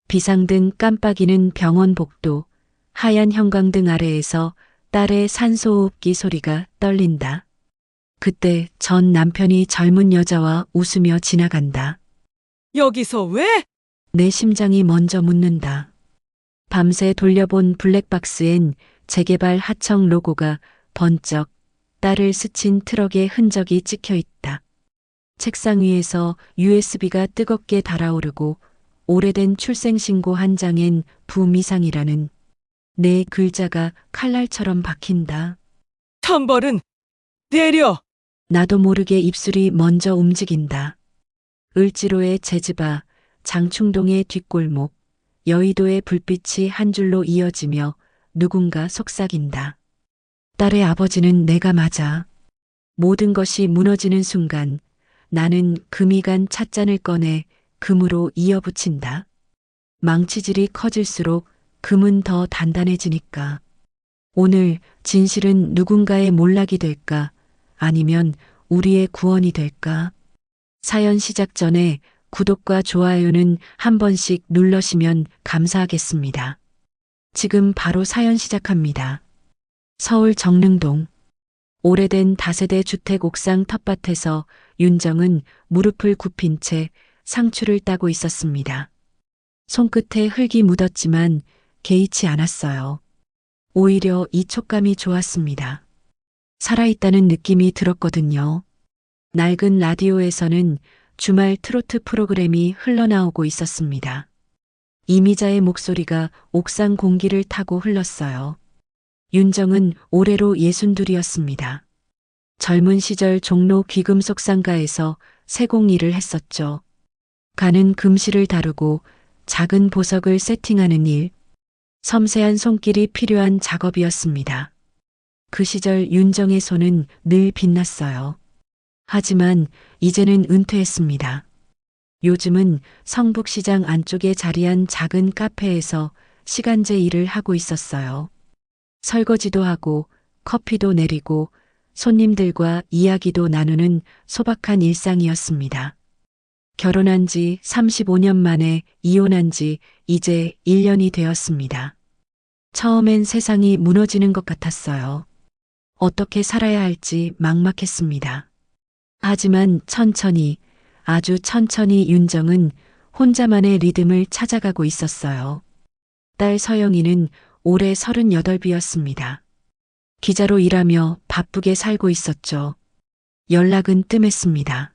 비상등 깜빡이는 병원 복도, 하얀 형광등 아래에서 딸의 산소호흡기 소리가 떨린다. 그때 전 남편이 젊은 여자와 웃으며 지나간다. 여기서 왜? 내 심장이 먼저 묻는다. 밤새 돌려본 블랙박스엔 재개발 하청 로고가 번쩍 딸을 스친 트럭의 흔적이 찍혀 있다. 책상 위에서 USB가 뜨겁게 달아오르고 오래된 출생신고 한 장엔 부미상이라는 네 글자가 칼날처럼 박힌다. 천벌은 내려. 나도 모르게 입술이 먼저 움직인다. 을지로의 제즈바, 장충동의 뒷골목, 여의도의 불빛이 한 줄로 이어지며 누군가 속삭인다. 딸의 아버지는 내가 맞아. 모든 것이 무너지는 순간 나는 금이 간 찻잔을 꺼내 금으로 이어붙인다. 망치질이 커질수록 금은 더 단단해지니까. 오늘 진실은 누군가의 몰락이 될까? 아니면 우리의 구원이 될까? 사연 시작 전에 구독과 좋아요는 한 번씩 눌러시면 감사하겠습니다. 지금 바로 사연 시작합니다. 서울 정릉동. 오래된 다세대 주택 옥상 텃밭에서 윤정은 무릎을 굽힌 채 상추를 따고 있었습니다. 손끝에 흙이 묻었지만 개의치 않았어요. 오히려 이 촉감이 좋았습니다. 살아있다는 느낌이 들었거든요. 낡은 라디오에서는 주말 트로트 프로그램이 흘러나오고 있었습니다. 이미자의 목소리가 옥상 공기를 타고 흘렀어요. 윤정은 올해로 62이었습니다. 젊은 시절 종로 귀금속 상가에서 세공 일을 했었죠. 가는 금실을 다루고 작은 보석을 세팅하는 일, 섬세한 손길이 필요한 작업이었습니다. 그 시절 윤정의 손은 늘 빛났어요. 하지만 이제는 은퇴했습니다. 요즘은 성북시장 안쪽에 자리한 작은 카페에서 시간제 일을 하고 있었어요. 설거지도 하고 커피도 내리고 손님들과 이야기도 나누는 소박한 일상이었습니다. 결혼한 지 35년 만에 이혼한 지 이제 1년이 되었습니다. 처음엔 세상이 무너지는 것 같았어요. 어떻게 살아야 할지 막막했습니다. 하지만 천천히, 아주 천천히 윤정은 혼자만의 리듬을 찾아가고 있었어요. 딸 서영이는 올해 38이었습니다. 기자로 일하며 바쁘게 살고 있었죠. 연락은 뜸했습니다.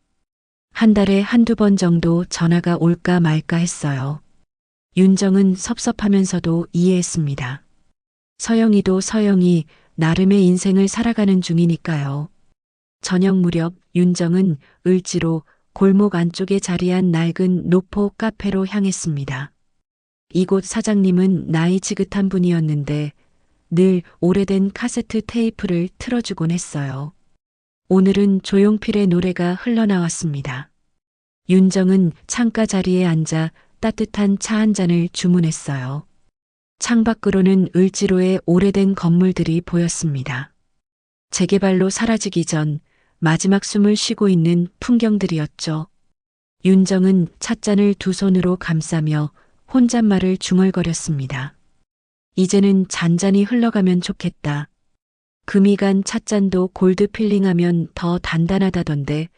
한 달에 한두 번 정도 전화가 올까 말까 했어요. 윤정은 섭섭하면서도 이해했습니다. 서영이도 서영이 나름의 인생을 살아가는 중이니까요. 저녁 무렵 윤정은 을지로 골목 안쪽에 자리한 낡은 노포 카페로 향했습니다. 이곳 사장님은 나이 지긋한 분이었는데 늘 오래된 카세트 테이프를 틀어주곤 했어요. 오늘은 조용필의 노래가 흘러나왔습니다. 윤정은 창가 자리에 앉아 따뜻한 차 한 잔을 주문했어요. 창밖으로는 을지로의 오래된 건물들이 보였습니다. 재개발로 사라지기 전 마지막 숨을 쉬고 있는 풍경들이었죠. 윤정은 찻잔을 두 손으로 감싸며 혼잣말을 중얼거렸습니다. 이제는 잔잔히 흘러가면 좋겠다. 금이 간 찻잔도 골드 필링하면 더 단단하다던데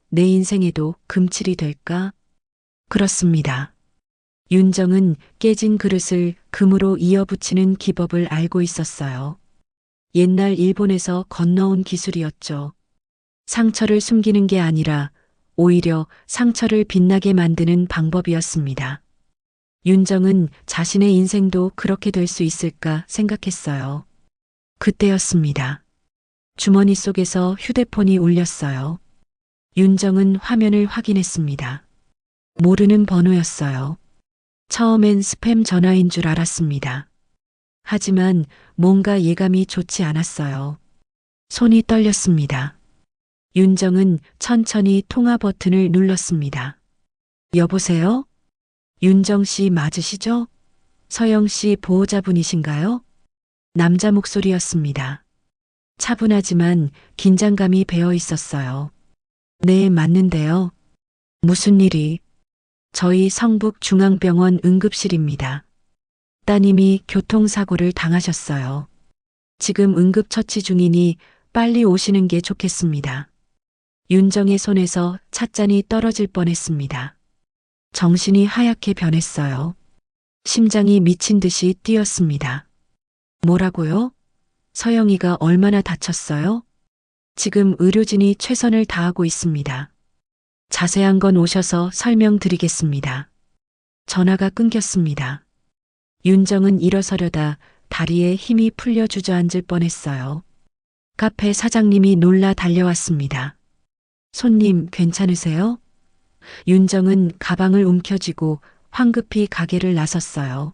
내 인생에도 금칠이 될까? 그렇습니다. 윤정은 깨진 그릇을 금으로 이어붙이는 기법을 알고 있었어요. 옛날 일본에서 건너온 기술이었죠. 상처를 숨기는 게 아니라 오히려 상처를 빛나게 만드는 방법이었습니다. 윤정은 자신의 인생도 그렇게 될 수 있을까 생각했어요. 그때였습니다. 주머니 속에서 휴대폰이 울렸어요. 윤정은 화면을 확인했습니다. 모르는 번호였어요. 처음엔 스팸 전화인 줄 알았습니다. 하지만 뭔가 예감이 좋지 않았어요. 손이 떨렸습니다. 윤정은 천천히 통화 버튼을 눌렀습니다. 여보세요? 윤정 씨 맞으시죠? 서영 씨 보호자분이신가요? 남자 목소리였습니다. 차분하지만 긴장감이 배어 있었어요. 네, 맞는데요. 무슨 일이? 저희 성북중앙병원 응급실입니다. 따님이 교통사고를 당하셨어요. 지금 응급처치 중이니 빨리 오시는 게 좋겠습니다. 윤정의 손에서 찻잔이 떨어질 뻔했습니다. 정신이 하얗게 변했어요. 심장이 미친 듯이 뛰었습니다. 뭐라고요? 서영이가 얼마나 다쳤어요? 지금 의료진이 최선을 다하고 있습니다. 자세한 건 오셔서 설명드리겠습니다. 전화가 끊겼습니다. 윤정은 일어서려다 다리에 힘이 풀려 주저앉을 뻔했어요. 카페 사장님이 놀라 달려왔습니다. 손님 괜찮으세요? 윤정은 가방을 움켜쥐고 황급히 가게를 나섰어요.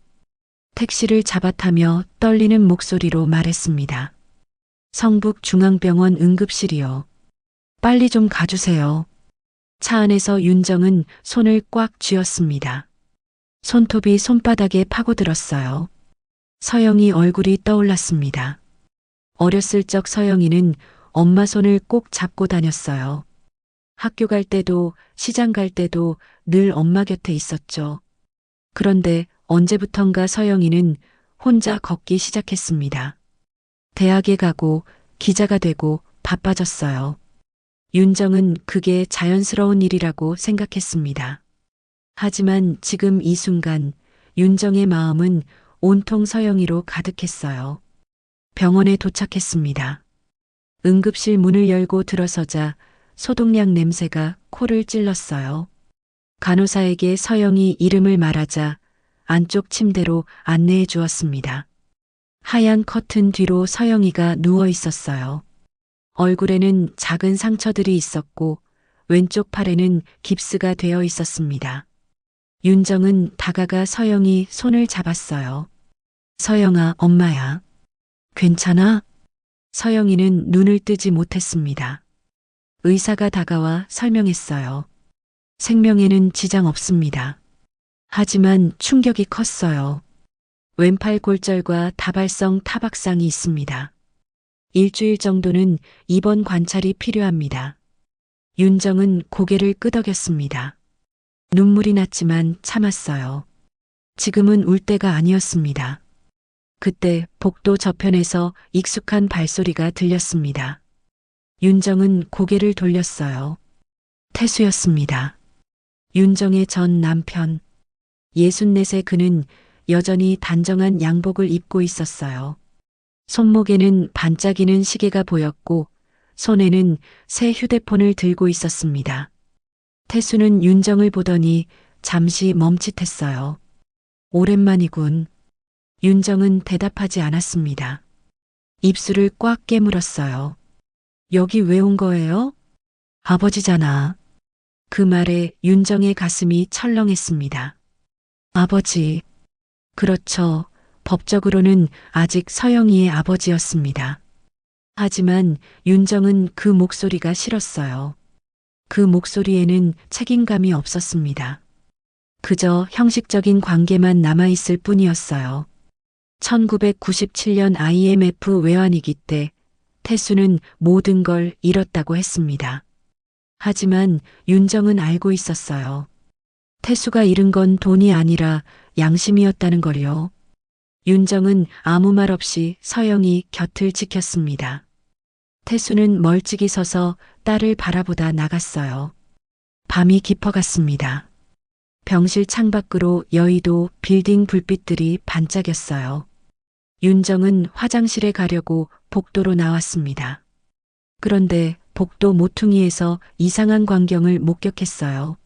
택시를 잡아타며 떨리는 목소리로 말했습니다. 성북중앙병원 응급실이요. 빨리 좀 가주세요. 차 안에서 윤정은 손을 꽉 쥐었습니다. 손톱이 손바닥에 파고들었어요. 서영이 얼굴이 떠올랐습니다. 어렸을 적 서영이는 엄마 손을 꼭 잡고 다녔어요. 학교 갈 때도 시장 갈 때도 늘 엄마 곁에 있었죠. 그런데 언제부턴가 서영이는 혼자 걷기 시작했습니다. 대학에 가고 기자가 되고 바빠졌어요. 윤정은 그게 자연스러운 일이라고 생각했습니다. 하지만 지금 이 순간 윤정의 마음은 온통 서영이로 가득했어요. 병원에 도착했습니다. 응급실 문을 열고 들어서자 소독약 냄새가 코를 찔렀어요. 간호사에게 서영이 이름을 말하자 안쪽 침대로 안내해 주었습니다. 하얀 커튼 뒤로 서영이가 누워 있었어요. 얼굴에는 작은 상처들이 있었고 왼쪽 팔에는 깁스가 되어 있었습니다. 윤정은 다가가 서영이 손을 잡았어요. 서영아, 엄마야. 괜찮아? 서영이는 눈을 뜨지 못했습니다. 의사가 다가와 설명했어요. 생명에는 지장 없습니다. 하지만 충격이 컸어요. 왼팔 골절과 다발성 타박상이 있습니다. 일주일 정도는 입원 관찰이 필요합니다. 윤정은 고개를 끄덕였습니다. 눈물이 났지만 참았어요. 지금은 울 때가 아니었습니다. 그때 복도 저편에서 익숙한 발소리가 들렸습니다. 윤정은 고개를 돌렸어요. 태수였습니다. 윤정의 전 남편. 64세 그는 여전히 단정한 양복을 입고 있었어요. 손목에는 반짝이는 시계가 보였고 손에는 새 휴대폰을 들고 있었습니다. 태수는 윤정을 보더니 잠시 멈칫했어요. 오랜만이군. 윤정은 대답하지 않았습니다. 입술을 꽉 깨물었어요. 여기 왜 온 거예요? 아버지잖아. 그 말에 윤정의 가슴이 철렁했습니다. 아버지. 그렇죠. 법적으로는 아직 서영이의 아버지였습니다. 하지만 윤정은 그 목소리가 싫었어요. 그 목소리에는 책임감이 없었습니다. 그저 형식적인 관계만 남아있을 뿐이었어요. 1997년 IMF 외환위기 때 태수는 모든 걸 잃었다고 했습니다. 하지만 윤정은 알고 있었어요. 태수가 잃은 건 돈이 아니라 양심이었다는 걸요. 윤정은 아무 말 없이 서영이 곁을 지켰습니다. 태수는 멀찍이 서서 딸을 바라보다 나갔어요. 밤이 깊어갔습니다. 병실 창밖으로 여의도 빌딩 불빛들이 반짝였어요. 윤정은 화장실에 가려고 복도로 나왔습니다. 그런데 복도 모퉁이에서 이상한 광경을 목격했어요.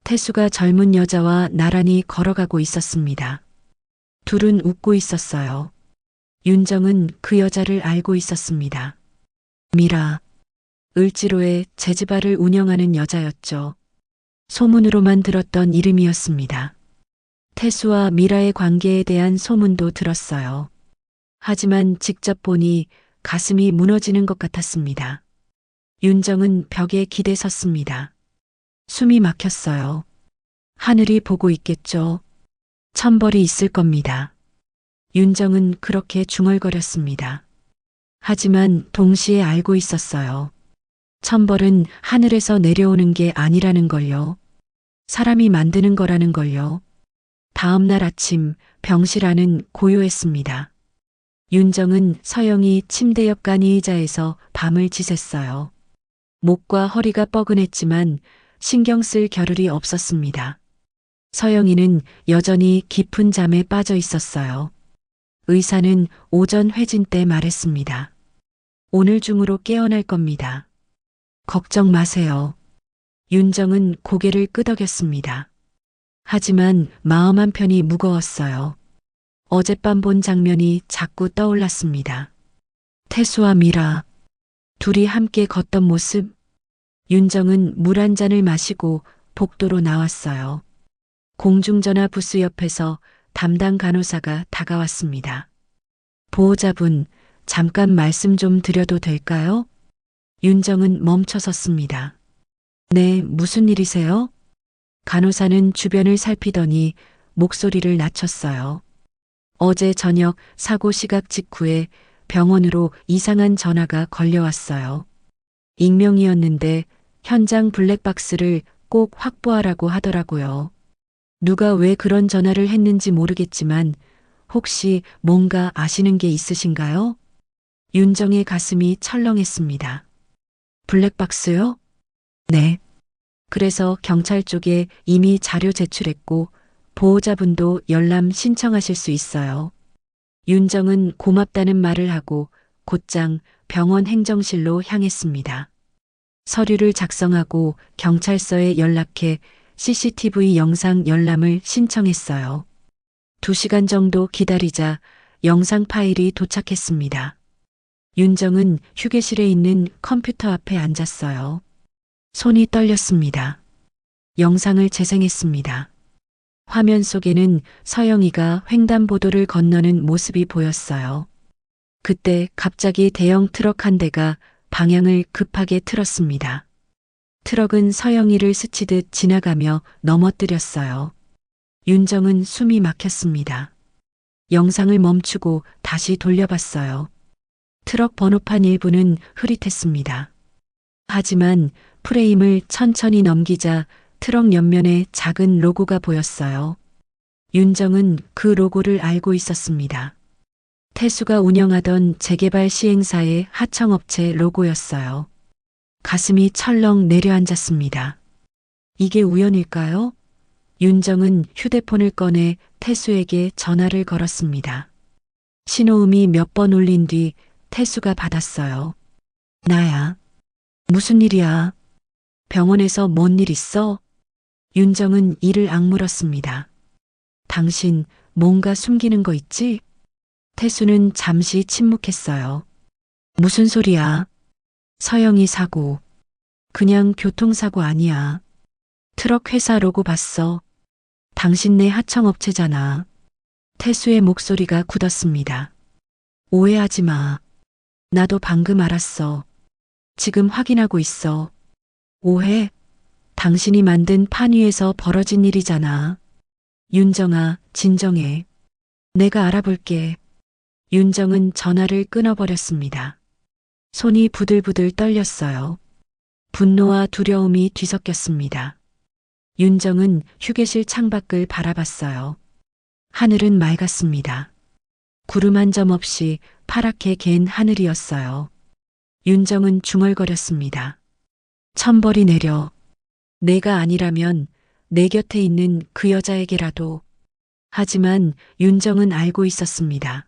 태수가 젊은 여자와 나란히 걸어가고 있었습니다. 둘은 웃고 있었어요. 윤정은 그 여자를 알고 있었습니다. 미라. 을지로에 재즈바를 운영하는 여자였죠. 소문으로만 들었던 이름이었습니다. 태수와 미라의 관계에 대한 소문도 들었어요. 하지만 직접 보니 가슴이 무너지는 것 같았습니다. 윤정은 벽에 기대 섰습니다. 숨이 막혔어요. 하늘이 보고 있겠죠. 천벌이 있을 겁니다. 윤정은 그렇게 중얼거렸습니다. 하지만 동시에 알고 있었어요. 천벌은 하늘에서 내려오는 게 아니라는 걸요. 사람이 만드는 거라는 걸요. 다음 날 아침 병실 안은 고요했습니다. 윤정은 서영이 침대 옆 간이 의자에서 밤을 지샜어요. 목과 허리가 뻐근했지만 신경 쓸 겨를이 없었습니다. 서영이는 여전히 깊은 잠에 빠져 있었어요. 의사는 오전 회진 때 말했습니다. 오늘 중으로 깨어날 겁니다. 걱정 마세요. 윤정은 고개를 끄덕였습니다. 하지만 마음 한편이 무거웠어요. 어젯밤 본 장면이 자꾸 떠올랐습니다. 태수와 미라, 둘이 함께 걷던 모습. 윤정은 물 한 잔을 마시고 복도로 나왔어요. 공중전화 부스 옆에서 담당 간호사가 다가왔습니다. 보호자분, 잠깐 말씀 좀 드려도 될까요? 윤정은 멈춰섰습니다. 네, 무슨 일이세요? 간호사는 주변을 살피더니 목소리를 낮췄어요. 어제 저녁 사고 시각 직후에 병원으로 이상한 전화가 걸려왔어요. 익명이었는데 현장 블랙박스를 꼭 확보하라고 하더라고요. 누가 왜 그런 전화를 했는지 모르겠지만 혹시 뭔가 아시는 게 있으신가요? 윤정의 가슴이 철렁했습니다. 블랙박스요? 네. 그래서 경찰 쪽에 이미 자료 제출했고 보호자분도 열람 신청하실 수 있어요. 윤정은 고맙다는 말을 하고 곧장 병원 행정실로 향했습니다. 서류를 작성하고 경찰서에 연락해 CCTV 영상 열람을 신청했어요. 2시간 정도 기다리자 영상 파일이 도착했습니다. 윤정은 휴게실에 있는 컴퓨터 앞에 앉았어요. 손이 떨렸습니다. 영상을 재생했습니다. 화면 속에는 서영이가 횡단보도를 건너는 모습이 보였어요. 그때 갑자기 대형 트럭 한 대가 방향을 급하게 틀었습니다. 트럭은 서영이를 스치듯 지나가며 넘어뜨렸어요. 윤정은 숨이 막혔습니다. 영상을 멈추고 다시 돌려봤어요. 트럭 번호판 일부는 흐릿했습니다. 하지만 프레임을 천천히 넘기자 트럭 옆면에 작은 로고가 보였어요. 윤정은 그 로고를 알고 있었습니다. 태수가 운영하던 재개발 시행사의 하청업체 로고였어요. 가슴이 철렁 내려앉았습니다. 이게 우연일까요? 윤정은 휴대폰을 꺼내 태수에게 전화를 걸었습니다. 신호음이 몇 번 울린 뒤 태수가 받았어요. 나야. 무슨 일이야? 병원에서 뭔 일 있어? 윤정은 이를 악물었습니다. 당신 뭔가 숨기는 거 있지? 태수는 잠시 침묵했어요. 무슨 소리야? 서영이 사고. 그냥 교통사고 아니야. 트럭 회사 로고 봤어. 당신네 하청업체잖아. 태수의 목소리가 굳었습니다. 오해하지 마. 나도 방금 알았어. 지금 확인하고 있어. 오해? 당신이 만든 판 위에서 벌어진 일이잖아. 윤정아, 진정해. 내가 알아볼게. 윤정은 전화를 끊어버렸습니다. 손이 부들부들 떨렸어요. 분노와 두려움이 뒤섞였습니다. 윤정은 휴게실 창밖을 바라봤어요. 하늘은 맑았습니다. 구름 한 점 없이 파랗게 갠 하늘이었어요. 윤정은 중얼거렸습니다. 천벌이 내려. 내가 아니라면 내 곁에 있는 그 여자에게라도. 하지만 윤정은 알고 있었습니다.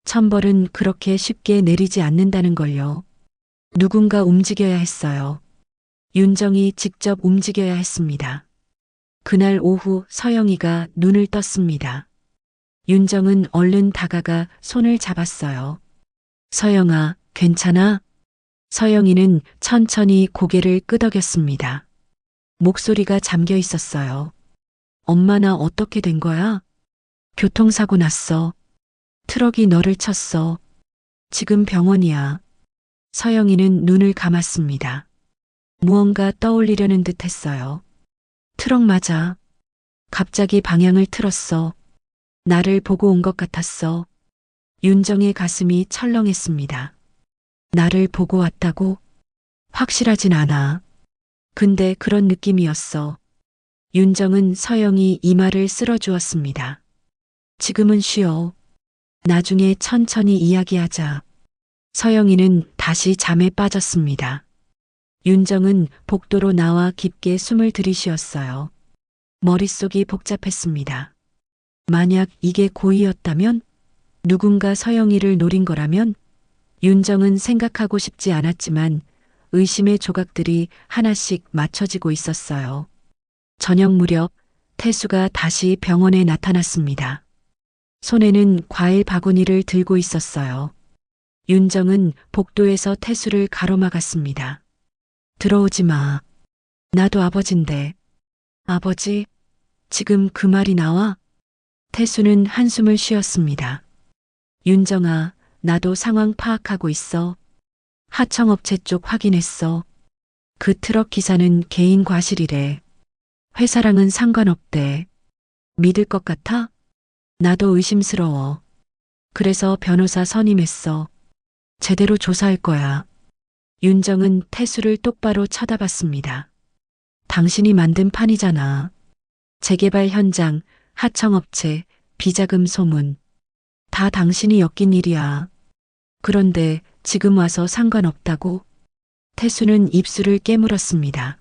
천벌은 그렇게 쉽게 내리지 않는다는 걸요. 누군가 움직여야 했어요. 윤정이 직접 움직여야 했습니다. 그날 오후 서영이가 눈을 떴습니다. 윤정은 얼른 다가가 손을 잡았어요. 서영아, 괜찮아? 서영이는 천천히 고개를 끄덕였습니다. 목소리가 잠겨 있었어요. 엄마 나 어떻게 된 거야? 교통사고 났어. 트럭이 너를 쳤어. 지금 병원이야. 서영이는 눈을 감았습니다. 무언가 떠올리려는 듯 했어요. 트럭 맞아. 갑자기 방향을 틀었어. 나를 보고 온 것 같았어. 윤정의 가슴이 철렁했습니다. 나를 보고 왔다고? 확실하진 않아. 근데 그런 느낌이었어. 윤정은 서영이 이마를 쓸어주었습니다. 지금은 쉬어. 나중에 천천히 이야기하자. 서영이는 다시 잠에 빠졌습니다. 윤정은 복도로 나와 깊게 숨을 들이쉬었어요. 머릿속이 복잡했습니다. 만약 이게 고의였다면? 누군가 서영이를 노린 거라면? 윤정은 생각하고 싶지 않았지만 의심의 조각들이 하나씩 맞춰지고 있었어요. 저녁 무렵 태수가 다시 병원에 나타났습니다. 손에는 과일 바구니를 들고 있었어요. 윤정은 복도에서 태수를 가로막았습니다. 들어오지 마. 나도 아버진데. 아버지? 지금 그 말이 나와? 태수는 한숨을 쉬었습니다. 윤정아, 나도 상황 파악하고 있어. 하청업체 쪽 확인했어. 그 트럭 기사는 개인 과실이래. 회사랑은 상관없대. 믿을 것 같아? 나도 의심스러워. 그래서 변호사 선임했어. 제대로 조사할 거야. 윤정은 태수를 똑바로 쳐다봤습니다. 당신이 만든 판이잖아. 재개발 현장, 하청업체, 비자금 소문. 다 당신이 엮인 일이야. 그런데 지금 와서 상관없다고? 태수는 입술을 깨물었습니다.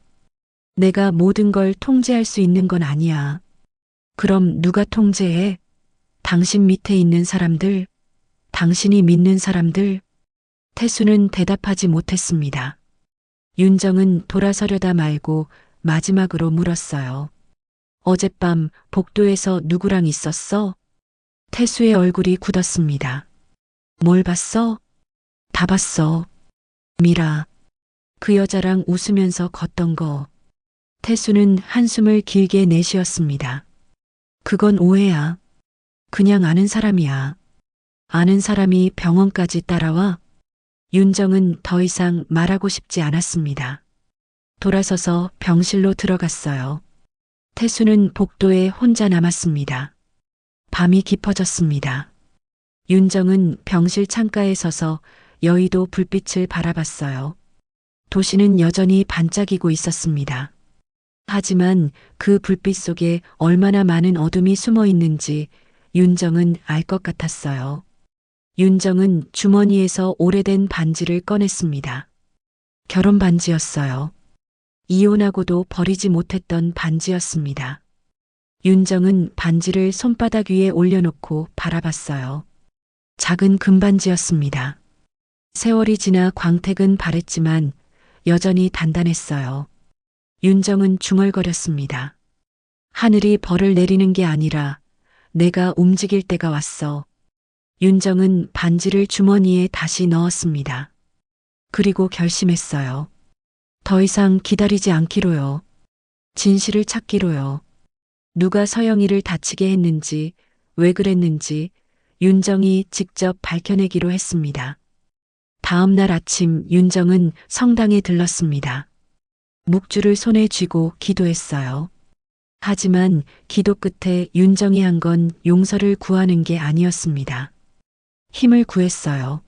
내가 모든 걸 통제할 수 있는 건 아니야. 그럼 누가 통제해? 당신 밑에 있는 사람들, 당신이 믿는 사람들. 태수는 대답하지 못했습니다. 윤정은 돌아서려다 말고 마지막으로 물었어요. 어젯밤 복도에서 누구랑 있었어? 태수의 얼굴이 굳었습니다. 뭘 봤어? 다 봤어. 미라. 그 여자랑 웃으면서 걷던 거. 태수는 한숨을 길게 내쉬었습니다. 그건 오해야. 그냥 아는 사람이야. 아는 사람이 병원까지 따라와? 윤정은 더 이상 말하고 싶지 않았습니다. 돌아서서 병실로 들어갔어요. 태수는 복도에 혼자 남았습니다. 밤이 깊어졌습니다. 윤정은 병실 창가에 서서 여의도 불빛을 바라봤어요. 도시는 여전히 반짝이고 있었습니다. 하지만 그 불빛 속에 얼마나 많은 어둠이 숨어 있는지 윤정은 알 것 같았어요. 윤정은 주머니에서 오래된 반지를 꺼냈습니다. 결혼 반지였어요. 이혼하고도 버리지 못했던 반지였습니다. 윤정은 반지를 손바닥 위에 올려놓고 바라봤어요. 작은 금반지였습니다. 세월이 지나 광택은 바랬지만 여전히 단단했어요. 윤정은 중얼거렸습니다. 하늘이 벌을 내리는 게 아니라 내가 움직일 때가 왔어. 윤정은 반지를 주머니에 다시 넣었습니다. 그리고 결심했어요. 더 이상 기다리지 않기로요. 진실을 찾기로요. 누가 서영이를 다치게 했는지, 왜 그랬는지 윤정이 직접 밝혀내기로 했습니다. 다음 날 아침 윤정은 성당에 들렀습니다. 묵주를 손에 쥐고 기도했어요. 하지만 기도 끝에 윤정이 한 건 용서를 구하는 게 아니었습니다. 힘을 구했어요.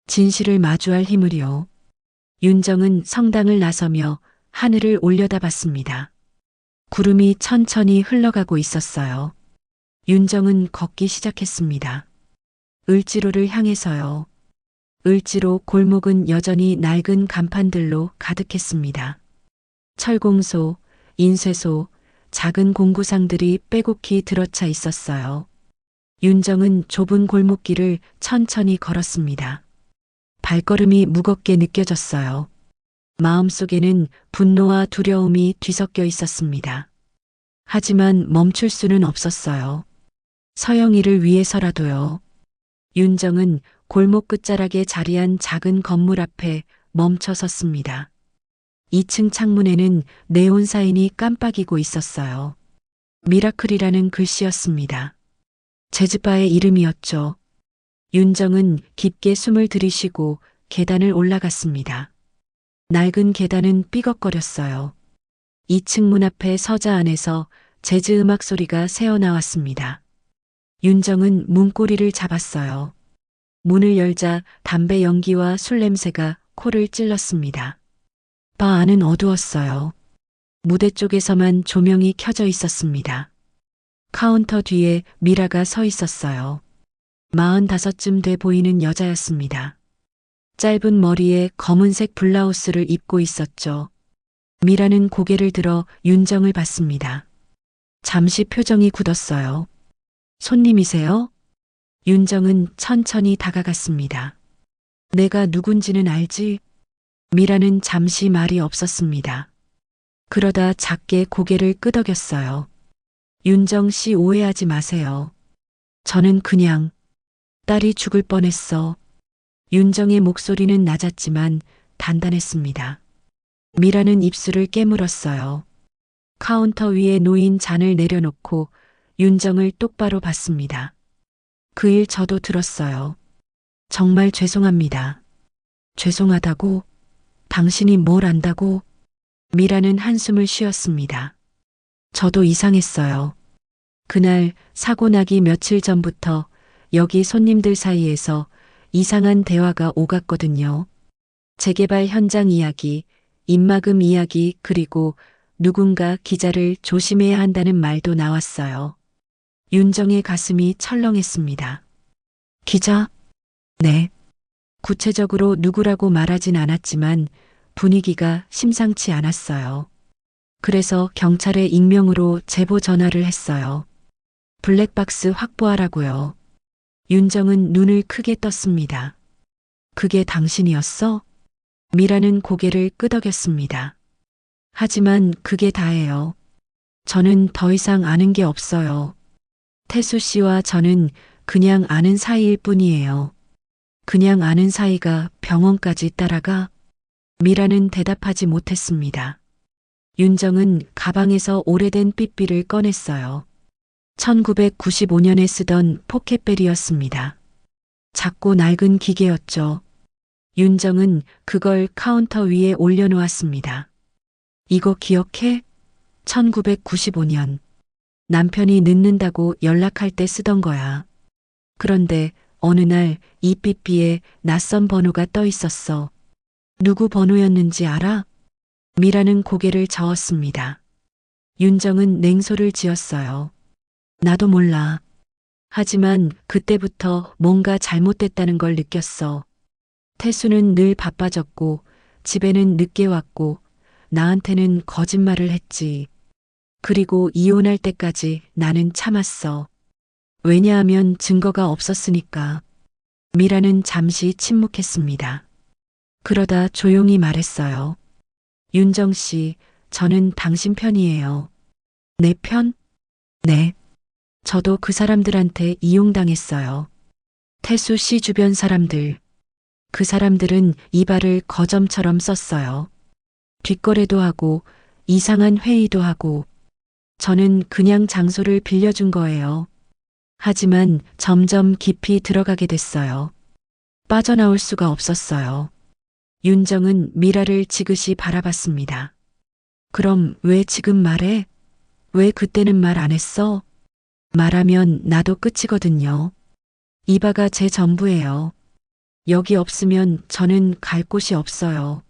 진실을 마주할 힘을요. 윤정은 성당을 나서며 하늘을 올려다봤습니다. 구름이 천천히 흘러가고 있었어요. 윤정은 걷기 시작했습니다. 을지로를 향해서요. 을지로 골목은 여전히 낡은 간판들로 가득했습니다. 철공소, 인쇄소, 작은 공구상들이 빼곡히 들어차 있었어요. 윤정은 좁은 골목길을 천천히 걸었습니다. 발걸음이 무겁게 느껴졌어요. 마음속에는 분노와 두려움이 뒤섞여 있었습니다. 하지만 멈출 수는 없었어요. 서영이를 위해서라도요. 윤정은 골목 끝자락에 자리한 작은 건물 앞에 멈춰 섰습니다. 2층 창문에는 네온 사인이 깜빡이고 있었어요. 미라클이라는 글씨였습니다. 재즈바의 이름이었죠. 윤정은 깊게 숨을 들이쉬고 계단을 올라갔습니다. 낡은 계단은 삐걱거렸어요. 2층 문 앞에 서자 안에서 재즈 음악 소리가 새어나왔습니다. 윤정은 문고리를 잡았어요. 문을 열자 담배 연기와 술 냄새가 코를 찔렀습니다. 바 안은 어두웠어요. 무대 쪽에서만 조명이 켜져 있었습니다. 카운터 뒤에 미라가 서 있었어요. 45쯤 돼 보이는 여자였습니다. 짧은 머리에 검은색 블라우스를 입고 있었죠. 미라는 고개를 들어 윤정을 봤습니다. 잠시 표정이 굳었어요. 손님이세요? 윤정은 천천히 다가갔습니다. 내가 누군지는 알지? 미라는 잠시 말이 없었습니다. 그러다 작게 고개를 끄덕였어요. 윤정 씨 오해하지 마세요. 저는 그냥 딸이 죽을 뻔했어. 윤정의 목소리는 낮았지만 단단했습니다. 미라는 입술을 깨물었어요. 카운터 위에 놓인 잔을 내려놓고 윤정을 똑바로 봤습니다. 그 일 저도 들었어요. 정말 죄송합니다. 죄송하다고? 당신이 뭘 안다고? 미라는 한숨을 쉬었습니다. 저도 이상했어요. 그날 사고 나기 며칠 전부터 여기 손님들 사이에서 이상한 대화가 오갔거든요. 재개발 현장 이야기, 입막음 이야기, 그리고 누군가 기자를 조심해야 한다는 말도 나왔어요. 윤정의 가슴이 철렁했습니다. 기자? 네. 구체적으로 누구라고 말하진 않았지만 분위기가 심상치 않았어요. 그래서 경찰에 익명으로 제보 전화를 했어요. 블랙박스 확보하라고요. 윤정은 눈을 크게 떴습니다. 그게 당신이었어? 미라는 고개를 끄덕였습니다. 하지만 그게 다예요. 저는 더 이상 아는 게 없어요. 태수 씨와 저는 그냥 아는 사이일 뿐이에요. 그냥 아는 사이가 병원까지 따라가? 미라는 대답하지 못했습니다. 윤정은 가방에서 오래된 삐삐를 꺼냈어요. 1995년에 쓰던 포켓벨이었습니다. 작고 낡은 기계였죠. 윤정은 그걸 카운터 위에 올려놓았습니다. 이거 기억해? 1995년. 남편이 늦는다고 연락할 때 쓰던 거야. 그런데 어느 날 이 삐삐에 낯선 번호가 떠 있었어. 누구 번호였는지 알아? 미라는 고개를 저었습니다. 윤정은 냉소를 지었어요. 나도 몰라. 하지만 그때부터 뭔가 잘못됐다는 걸 느꼈어. 태수는 늘 바빠졌고 집에는 늦게 왔고 나한테는 거짓말을 했지. 그리고 이혼할 때까지 나는 참았어. 왜냐하면 증거가 없었으니까. 미라는 잠시 침묵했습니다. 그러다 조용히 말했어요. 윤정 씨, 저는 당신 편이에요. 내 편? 네. 저도 그 사람들한테 이용당했어요. 태수 씨 주변 사람들. 그 사람들은 이발을 거점처럼 썼어요. 뒷거래도 하고 이상한 회의도 하고. 저는 그냥 장소를 빌려준 거예요. 하지만 점점 깊이 들어가게 됐어요. 빠져나올 수가 없었어요. 윤정은 미라를 지그시 바라봤습니다. 그럼 왜 지금 말해? 왜 그때는 말 안 했어? 말하면 나도 끝이거든요. 이바가 제 전부예요. 여기 없으면 저는 갈 곳이 없어요.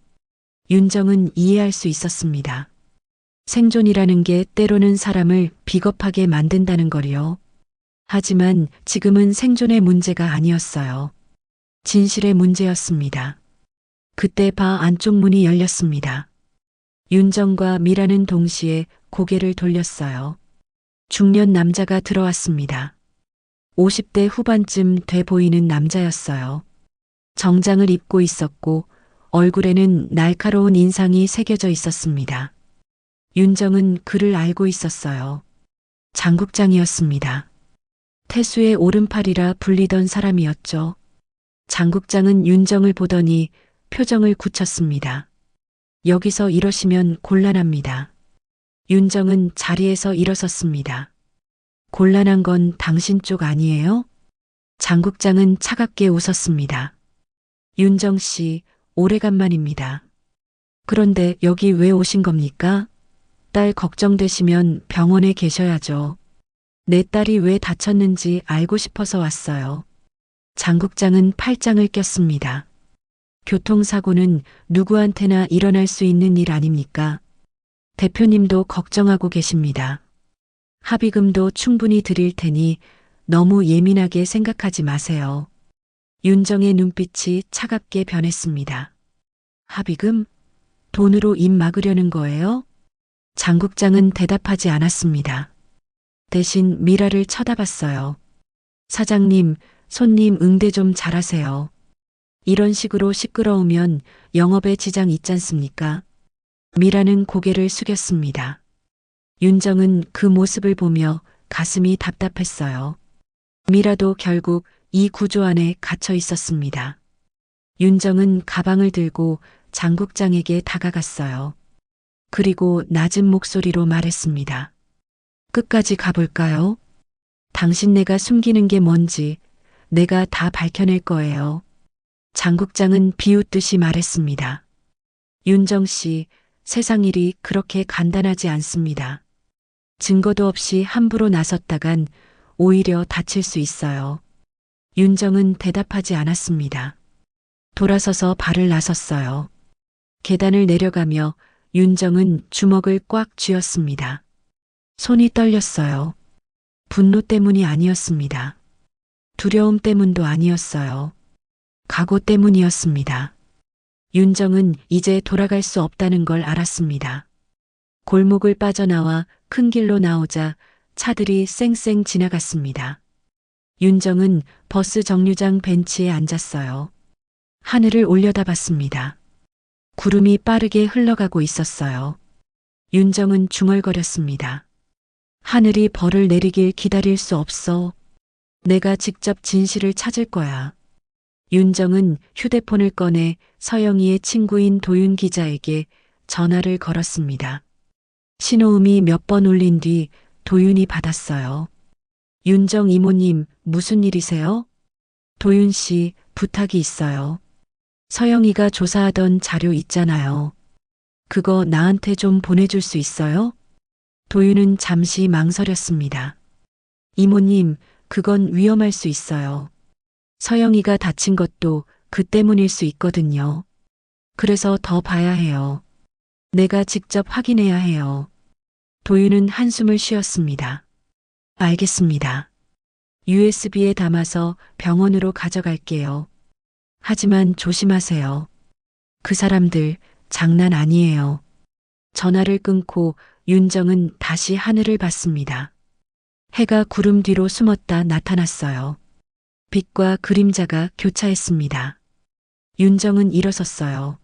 윤정은 이해할 수 있었습니다. 생존이라는 게 때로는 사람을 비겁하게 만든다는 거리요. 하지만 지금은 생존의 문제가 아니었어요. 진실의 문제였습니다. 그때 바 안쪽 문이 열렸습니다. 윤정과 미라는 동시에 고개를 돌렸어요. 중년 남자가 들어왔습니다. 50대 후반쯤 돼 보이는 남자였어요. 정장을 입고 있었고 얼굴에는 날카로운 인상이 새겨져 있었습니다. 윤정은 그를 알고 있었어요. 장국장이었습니다. 태수의 오른팔이라 불리던 사람이었죠. 장국장은 윤정을 보더니 표정을 굳혔습니다. 여기서 이러시면 곤란합니다. 윤정은 자리에서 일어섰습니다. 곤란한 건 당신 쪽 아니에요? 장국장은 차갑게 웃었습니다. 윤정 씨, 오래간만입니다. 그런데 여기 왜 오신 겁니까? 딸 걱정되시면 병원에 계셔야죠. 내 딸이 왜 다쳤는지 알고 싶어서 왔어요. 장국장은 팔짱을 꼈습니다. 교통사고는 누구한테나 일어날 수 있는 일 아닙니까? 대표님도 걱정하고 계십니다. 합의금도 충분히 드릴 테니 너무 예민하게 생각하지 마세요. 윤정의 눈빛이 차갑게 변했습니다. 합의금? 돈으로 입 막으려는 거예요? 장 국장은 대답하지 않았습니다. 대신 미라를 쳐다봤어요. 사장님, 손님 응대 좀 잘하세요. 이런 식으로 시끄러우면 영업에 지장 있지 않습니까? 미라는 고개를 숙였습니다. 윤정은 그 모습을 보며 가슴이 답답했어요. 미라도 결국 이 구조 안에 갇혀 있었습니다. 윤정은 가방을 들고 장 국장에게 다가갔어요. 그리고 낮은 목소리로 말했습니다. 끝까지 가볼까요? 당신네가 숨기는 게 뭔지 내가 다 밝혀낼 거예요. 장 국장은 비웃듯이 말했습니다. 윤정 씨, 세상 일이 그렇게 간단하지 않습니다. 증거도 없이 함부로 나섰다간 오히려 다칠 수 있어요. 윤정은 대답하지 않았습니다. 돌아서서 발을 나섰어요. 계단을 내려가며 윤정은 주먹을 꽉 쥐었습니다. 손이 떨렸어요. 분노 때문이 아니었습니다. 두려움 때문도 아니었어요. 각오 때문이었습니다. 윤정은 이제 돌아갈 수 없다는 걸 알았습니다. 골목을 빠져나와 큰 길로 나오자 차들이 쌩쌩 지나갔습니다. 윤정은 버스 정류장 벤치에 앉았어요. 하늘을 올려다봤습니다. 구름이 빠르게 흘러가고 있었어요. 윤정은 중얼거렸습니다. 하늘이 벌을 내리길 기다릴 수 없어. 내가 직접 진실을 찾을 거야. 윤정은 휴대폰을 꺼내 서영이의 친구인 도윤 기자에게 전화를 걸었습니다. 신호음이 몇 번 울린 뒤 도윤이 받았어요. 윤정 이모님, 무슨 일이세요? 도윤 씨, 부탁이 있어요. 서영이가 조사하던 자료 있잖아요. 그거 나한테 좀 보내줄 수 있어요? 도윤은 잠시 망설였습니다. 이모님, 그건 위험할 수 있어요. 서영이가 다친 것도 그 때문일 수 있거든요. 그래서 더 봐야 해요. 내가 직접 확인해야 해요. 도윤은 한숨을 쉬었습니다. 알겠습니다. USB에 담아서 병원으로 가져갈게요. 하지만 조심하세요. 그 사람들 장난 아니에요. 전화를 끊고 윤정은 다시 하늘을 봤습니다. 해가 구름 뒤로 숨었다 나타났어요. 빛과 그림자가 교차했습니다. 윤정은 일어섰어요.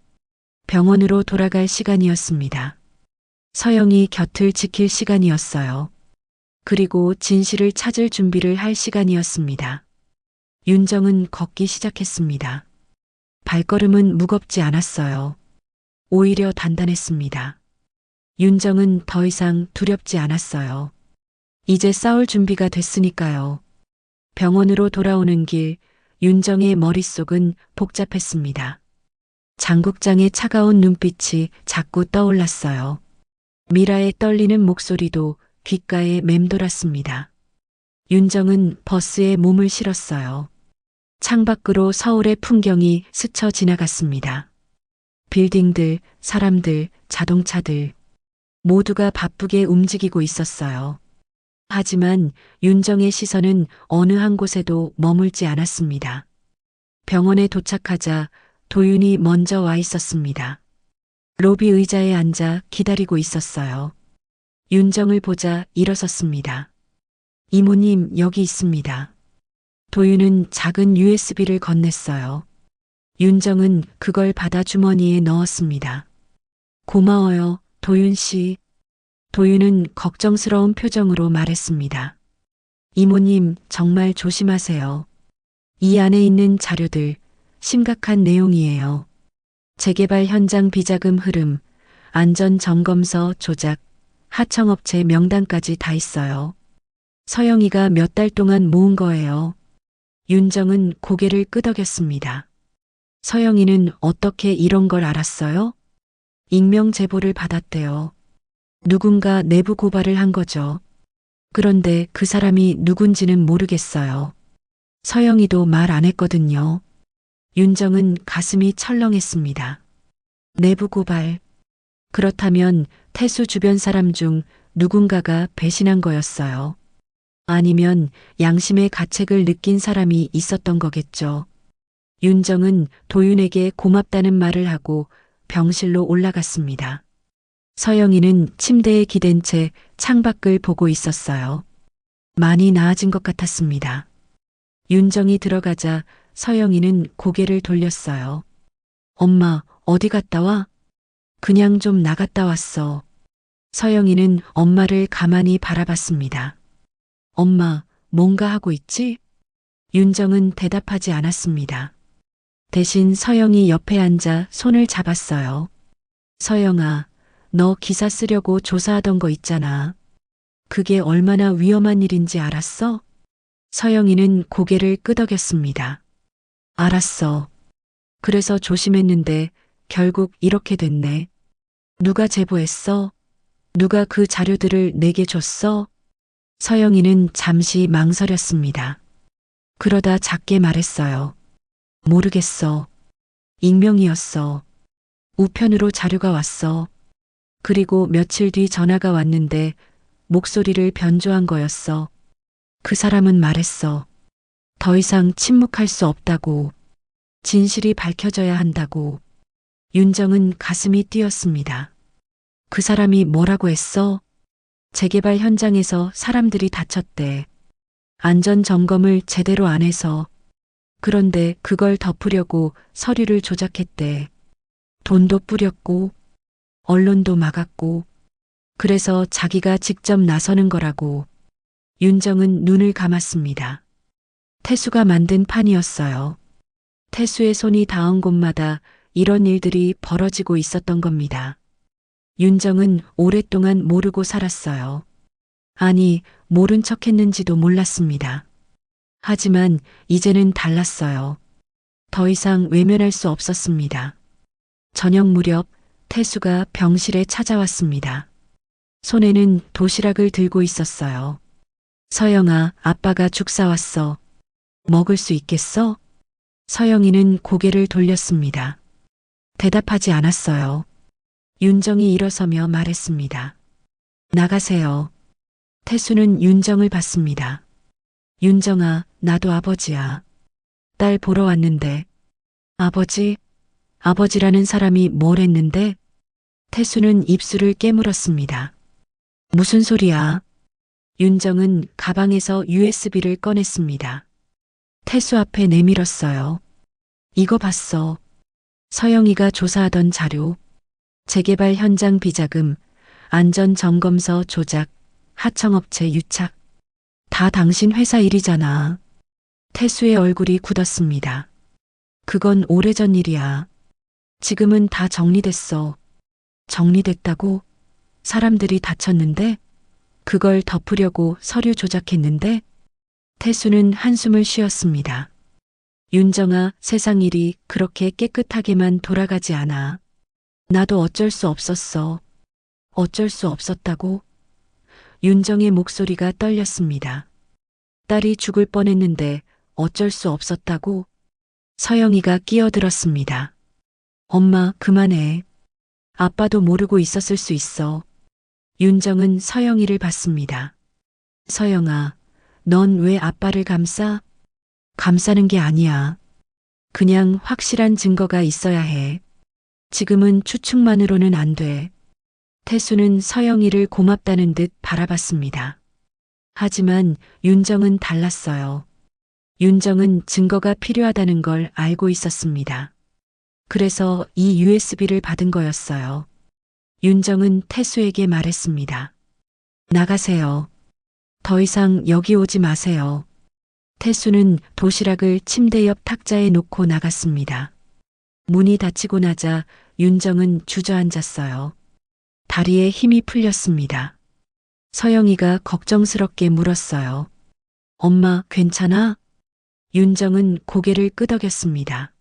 병원으로 돌아갈 시간이었습니다. 서영이 곁을 지킬 시간이었어요. 그리고 진실을 찾을 준비를 할 시간이었습니다. 윤정은 걷기 시작했습니다. 발걸음은 무겁지 않았어요. 오히려 단단했습니다. 윤정은 더 이상 두렵지 않았어요. 이제 싸울 준비가 됐으니까요. 병원으로 돌아오는 길, 윤정의 머릿속은 복잡했습니다. 장 국장의 차가운 눈빛이 자꾸 떠올랐어요. 미라의 떨리는 목소리도 귓가에 맴돌았습니다. 윤정은 버스에 몸을 실었어요. 창밖으로 서울의 풍경이 스쳐 지나갔습니다. 빌딩들, 사람들, 자동차들 모두가 바쁘게 움직이고 있었어요. 하지만 윤정의 시선은 어느 한 곳에도 머물지 않았습니다. 병원에 도착하자 도윤이 먼저 와 있었습니다. 로비 의자에 앉아 기다리고 있었어요. 윤정을 보자 일어섰습니다. 이모님, 여기 있습니다. 도윤은 작은 USB를 건넸어요. 윤정은 그걸 받아 주머니에 넣었습니다. 고마워요, 도윤 씨. 도윤은 걱정스러운 표정으로 말했습니다. 이모님, 정말 조심하세요. 이 안에 있는 자료들 심각한 내용이에요. 재개발 현장 비자금 흐름, 안전점검서 조작, 하청업체 명단까지 다 있어요. 서영이가 몇 달 동안 모은 거예요. 윤정은 고개를 끄덕였습니다. 서영이는 어떻게 이런 걸 알았어요? 익명 제보를 받았대요. 누군가 내부 고발을 한 거죠. 그런데 그 사람이 누군지는 모르겠어요. 서영이도 말 안 했거든요. 윤정은 가슴이 철렁했습니다. 내부 고발. 그렇다면 태수 주변 사람 중 누군가가 배신한 거였어요. 아니면 양심의 가책을 느낀 사람이 있었던 거겠죠. 윤정은 도윤에게 고맙다는 말을 하고 병실로 올라갔습니다. 서영이는 침대에 기댄 채 창밖을 보고 있었어요. 많이 나아진 것 같았습니다. 윤정이 들어가자 서영이는 고개를 돌렸어요. 엄마, 어디 갔다 와? 그냥 좀 나갔다 왔어. 서영이는 엄마를 가만히 바라봤습니다. 엄마, 뭔가 하고 있지? 윤정은 대답하지 않았습니다. 대신 서영이 옆에 앉아 손을 잡았어요. 서영아, 너 기사 쓰려고 조사하던 거 있잖아. 그게 얼마나 위험한 일인지 알았어? 서영이는 고개를 끄덕였습니다. 알았어. 그래서 조심했는데 결국 이렇게 됐네. 누가 제보했어? 누가 그 자료들을 내게 줬어? 서영이는 잠시 망설였습니다. 그러다 작게 말했어요. 모르겠어. 익명이었어. 우편으로 자료가 왔어. 그리고 며칠 뒤 전화가 왔는데 목소리를 변조한 거였어. 그 사람은 말했어. 더 이상 침묵할 수 없다고. 진실이 밝혀져야 한다고. 윤정은 가슴이 뛰었습니다. 그 사람이 뭐라고 했어? 재개발 현장에서 사람들이 다쳤대. 안전 점검을 제대로 안 해서. 그런데 그걸 덮으려고 서류를 조작했대. 돈도 뿌렸고, 언론도 막았고, 그래서 자기가 직접 나서는 거라고. 윤정은 눈을 감았습니다. 태수가 만든 판이었어요. 태수의 손이 닿은 곳마다 이런 일들이 벌어지고 있었던 겁니다. 윤정은 오랫동안 모르고 살았어요. 아니, 모른 척 했는지도 몰랐습니다. 하지만 이제는 달랐어요. 더 이상 외면할 수 없었습니다. 저녁 무렵 태수가 병실에 찾아왔습니다. 손에는 도시락을 들고 있었어요. 서영아, 아빠가 죽 사왔어. 먹을 수 있겠어? 서영이는 고개를 돌렸습니다. 대답하지 않았어요. 윤정이 일어서며 말했습니다. 나가세요. 태수는 윤정을 봤습니다. 윤정아, 나도 아버지야. 딸 보러 왔는데. 아버지? 아버지라는 사람이 뭘 했는데? 태수는 입술을 깨물었습니다. 무슨 소리야? 윤정은 가방에서 USB를 꺼냈습니다. 태수 앞에 내밀었어요. 이거 봤어. 서영이가 조사하던 자료. 재개발 현장 비자금, 안전점검서 조작, 하청업체 유착. 다 당신 회사 일이잖아. 태수의 얼굴이 굳었습니다. 그건 오래전 일이야. 지금은 다 정리됐어. 정리됐다고? 사람들이 다쳤는데? 그걸 덮으려고 서류 조작했는데? 태수는 한숨을 쉬었습니다. 윤정아, 세상 일이 그렇게 깨끗하게만 돌아가지 않아. 나도 어쩔 수 없었어. 어쩔 수 없었다고? 윤정의 목소리가 떨렸습니다. 딸이 죽을 뻔했는데 어쩔 수 없었다고? 서영이가 끼어들었습니다. 엄마, 그만해. 아빠도 모르고 있었을 수 있어. 윤정은 서영이를 봤습니다. 서영아, 넌 왜 아빠를 감싸? 감싸는 게 아니야. 그냥 확실한 증거가 있어야 해. 지금은 추측만으로는 안 돼. 태수는 서영이를 고맙다는 듯 바라봤습니다. 하지만 윤정은 달랐어요. 윤정은 증거가 필요하다는 걸 알고 있었습니다. 그래서 이 USB를 받은 거였어요. 윤정은 태수에게 말했습니다. 나가세요. 더 이상 여기 오지 마세요. 태수는 도시락을 침대 옆 탁자에 놓고 나갔습니다. 문이 닫히고 나자 윤정은 주저앉았어요. 다리에 힘이 풀렸습니다. 서영이가 걱정스럽게 물었어요. 엄마, 괜찮아? 윤정은 고개를 끄덕였습니다.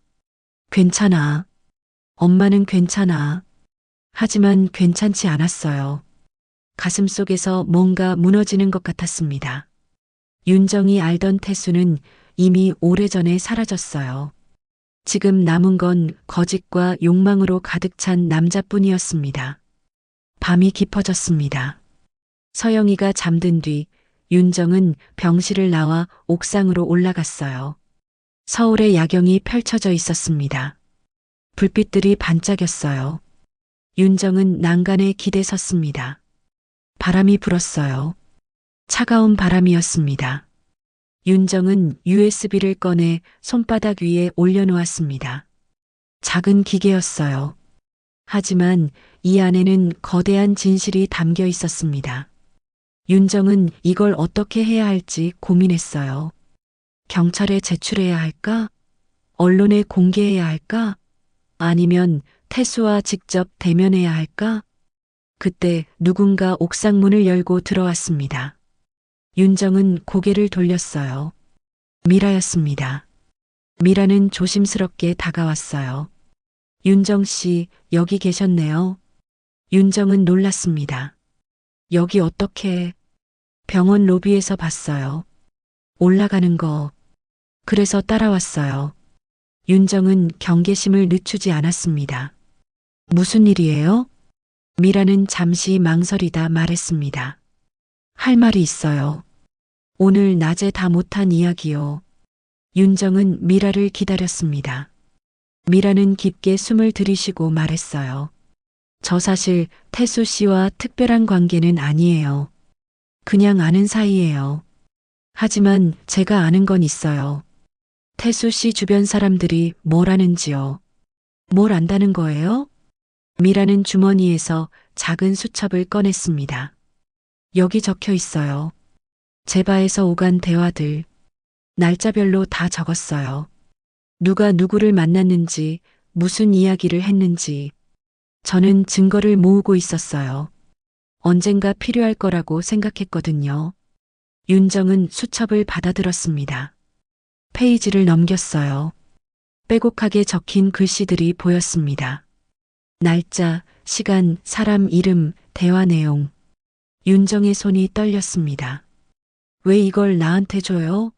괜찮아. 엄마는 괜찮아. 하지만 괜찮지 않았어요. 가슴속에서 뭔가 무너지는 것 같았습니다. 윤정이 알던 태수는 이미 오래전에 사라졌어요. 지금 남은 건 거짓과 욕망으로 가득 찬 남자뿐이었습니다. 밤이 깊어졌습니다. 서영이가 잠든 뒤 윤정은 병실을 나와 옥상으로 올라갔어요. 서울의 야경이 펼쳐져 있었습니다. 불빛들이 반짝였어요. 윤정은 난간에 기대 섰습니다. 바람이 불었어요. 차가운 바람이었습니다. 윤정은 USB를 꺼내 손바닥 위에 올려놓았습니다. 작은 기계였어요. 하지만 이 안에는 거대한 진실이 담겨 있었습니다. 윤정은 이걸 어떻게 해야 할지 고민했어요. 경찰에 제출해야 할까? 언론에 공개해야 할까? 아니면 태수와 직접 대면해야 할까? 그때 누군가 옥상 문을 열고 들어왔습니다. 윤정은 고개를 돌렸어요. 미라였습니다. 미라는 조심스럽게 다가왔어요. 윤정 씨, 여기 계셨네요. 윤정은 놀랐습니다. 여기 어떻게? 병원 로비에서 봤어요. 올라가는 거. 그래서 따라왔어요. 윤정은 경계심을 늦추지 않았습니다. 무슨 일이에요? 미라는 잠시 망설이다 말했습니다. 할 말이 있어요. 오늘 낮에 다 못한 이야기요. 윤정은 미라를 기다렸습니다. 미라는 깊게 숨을 들이쉬고 말했어요. 저 사실 태수 씨와 특별한 관계는 아니에요. 그냥 아는 사이예요. 하지만 제가 아는 건 있어요. 태수 씨 주변 사람들이 뭘 아는지요. 뭘 안다는 거예요? 미라는 주머니에서 작은 수첩을 꺼냈습니다. 여기 적혀 있어요. 제바에서 오간 대화들. 날짜별로 다 적었어요. 누가 누구를 만났는지, 무슨 이야기를 했는지. 저는 증거를 모으고 있었어요. 언젠가 필요할 거라고 생각했거든요. 윤정은 수첩을 받아들었습니다. 페이지를 넘겼어요. 빼곡하게 적힌 글씨들이 보였습니다. 날짜, 시간, 사람 이름, 대화 내용. 윤정의 손이 떨렸습니다. 왜 이걸 나한테 줘요?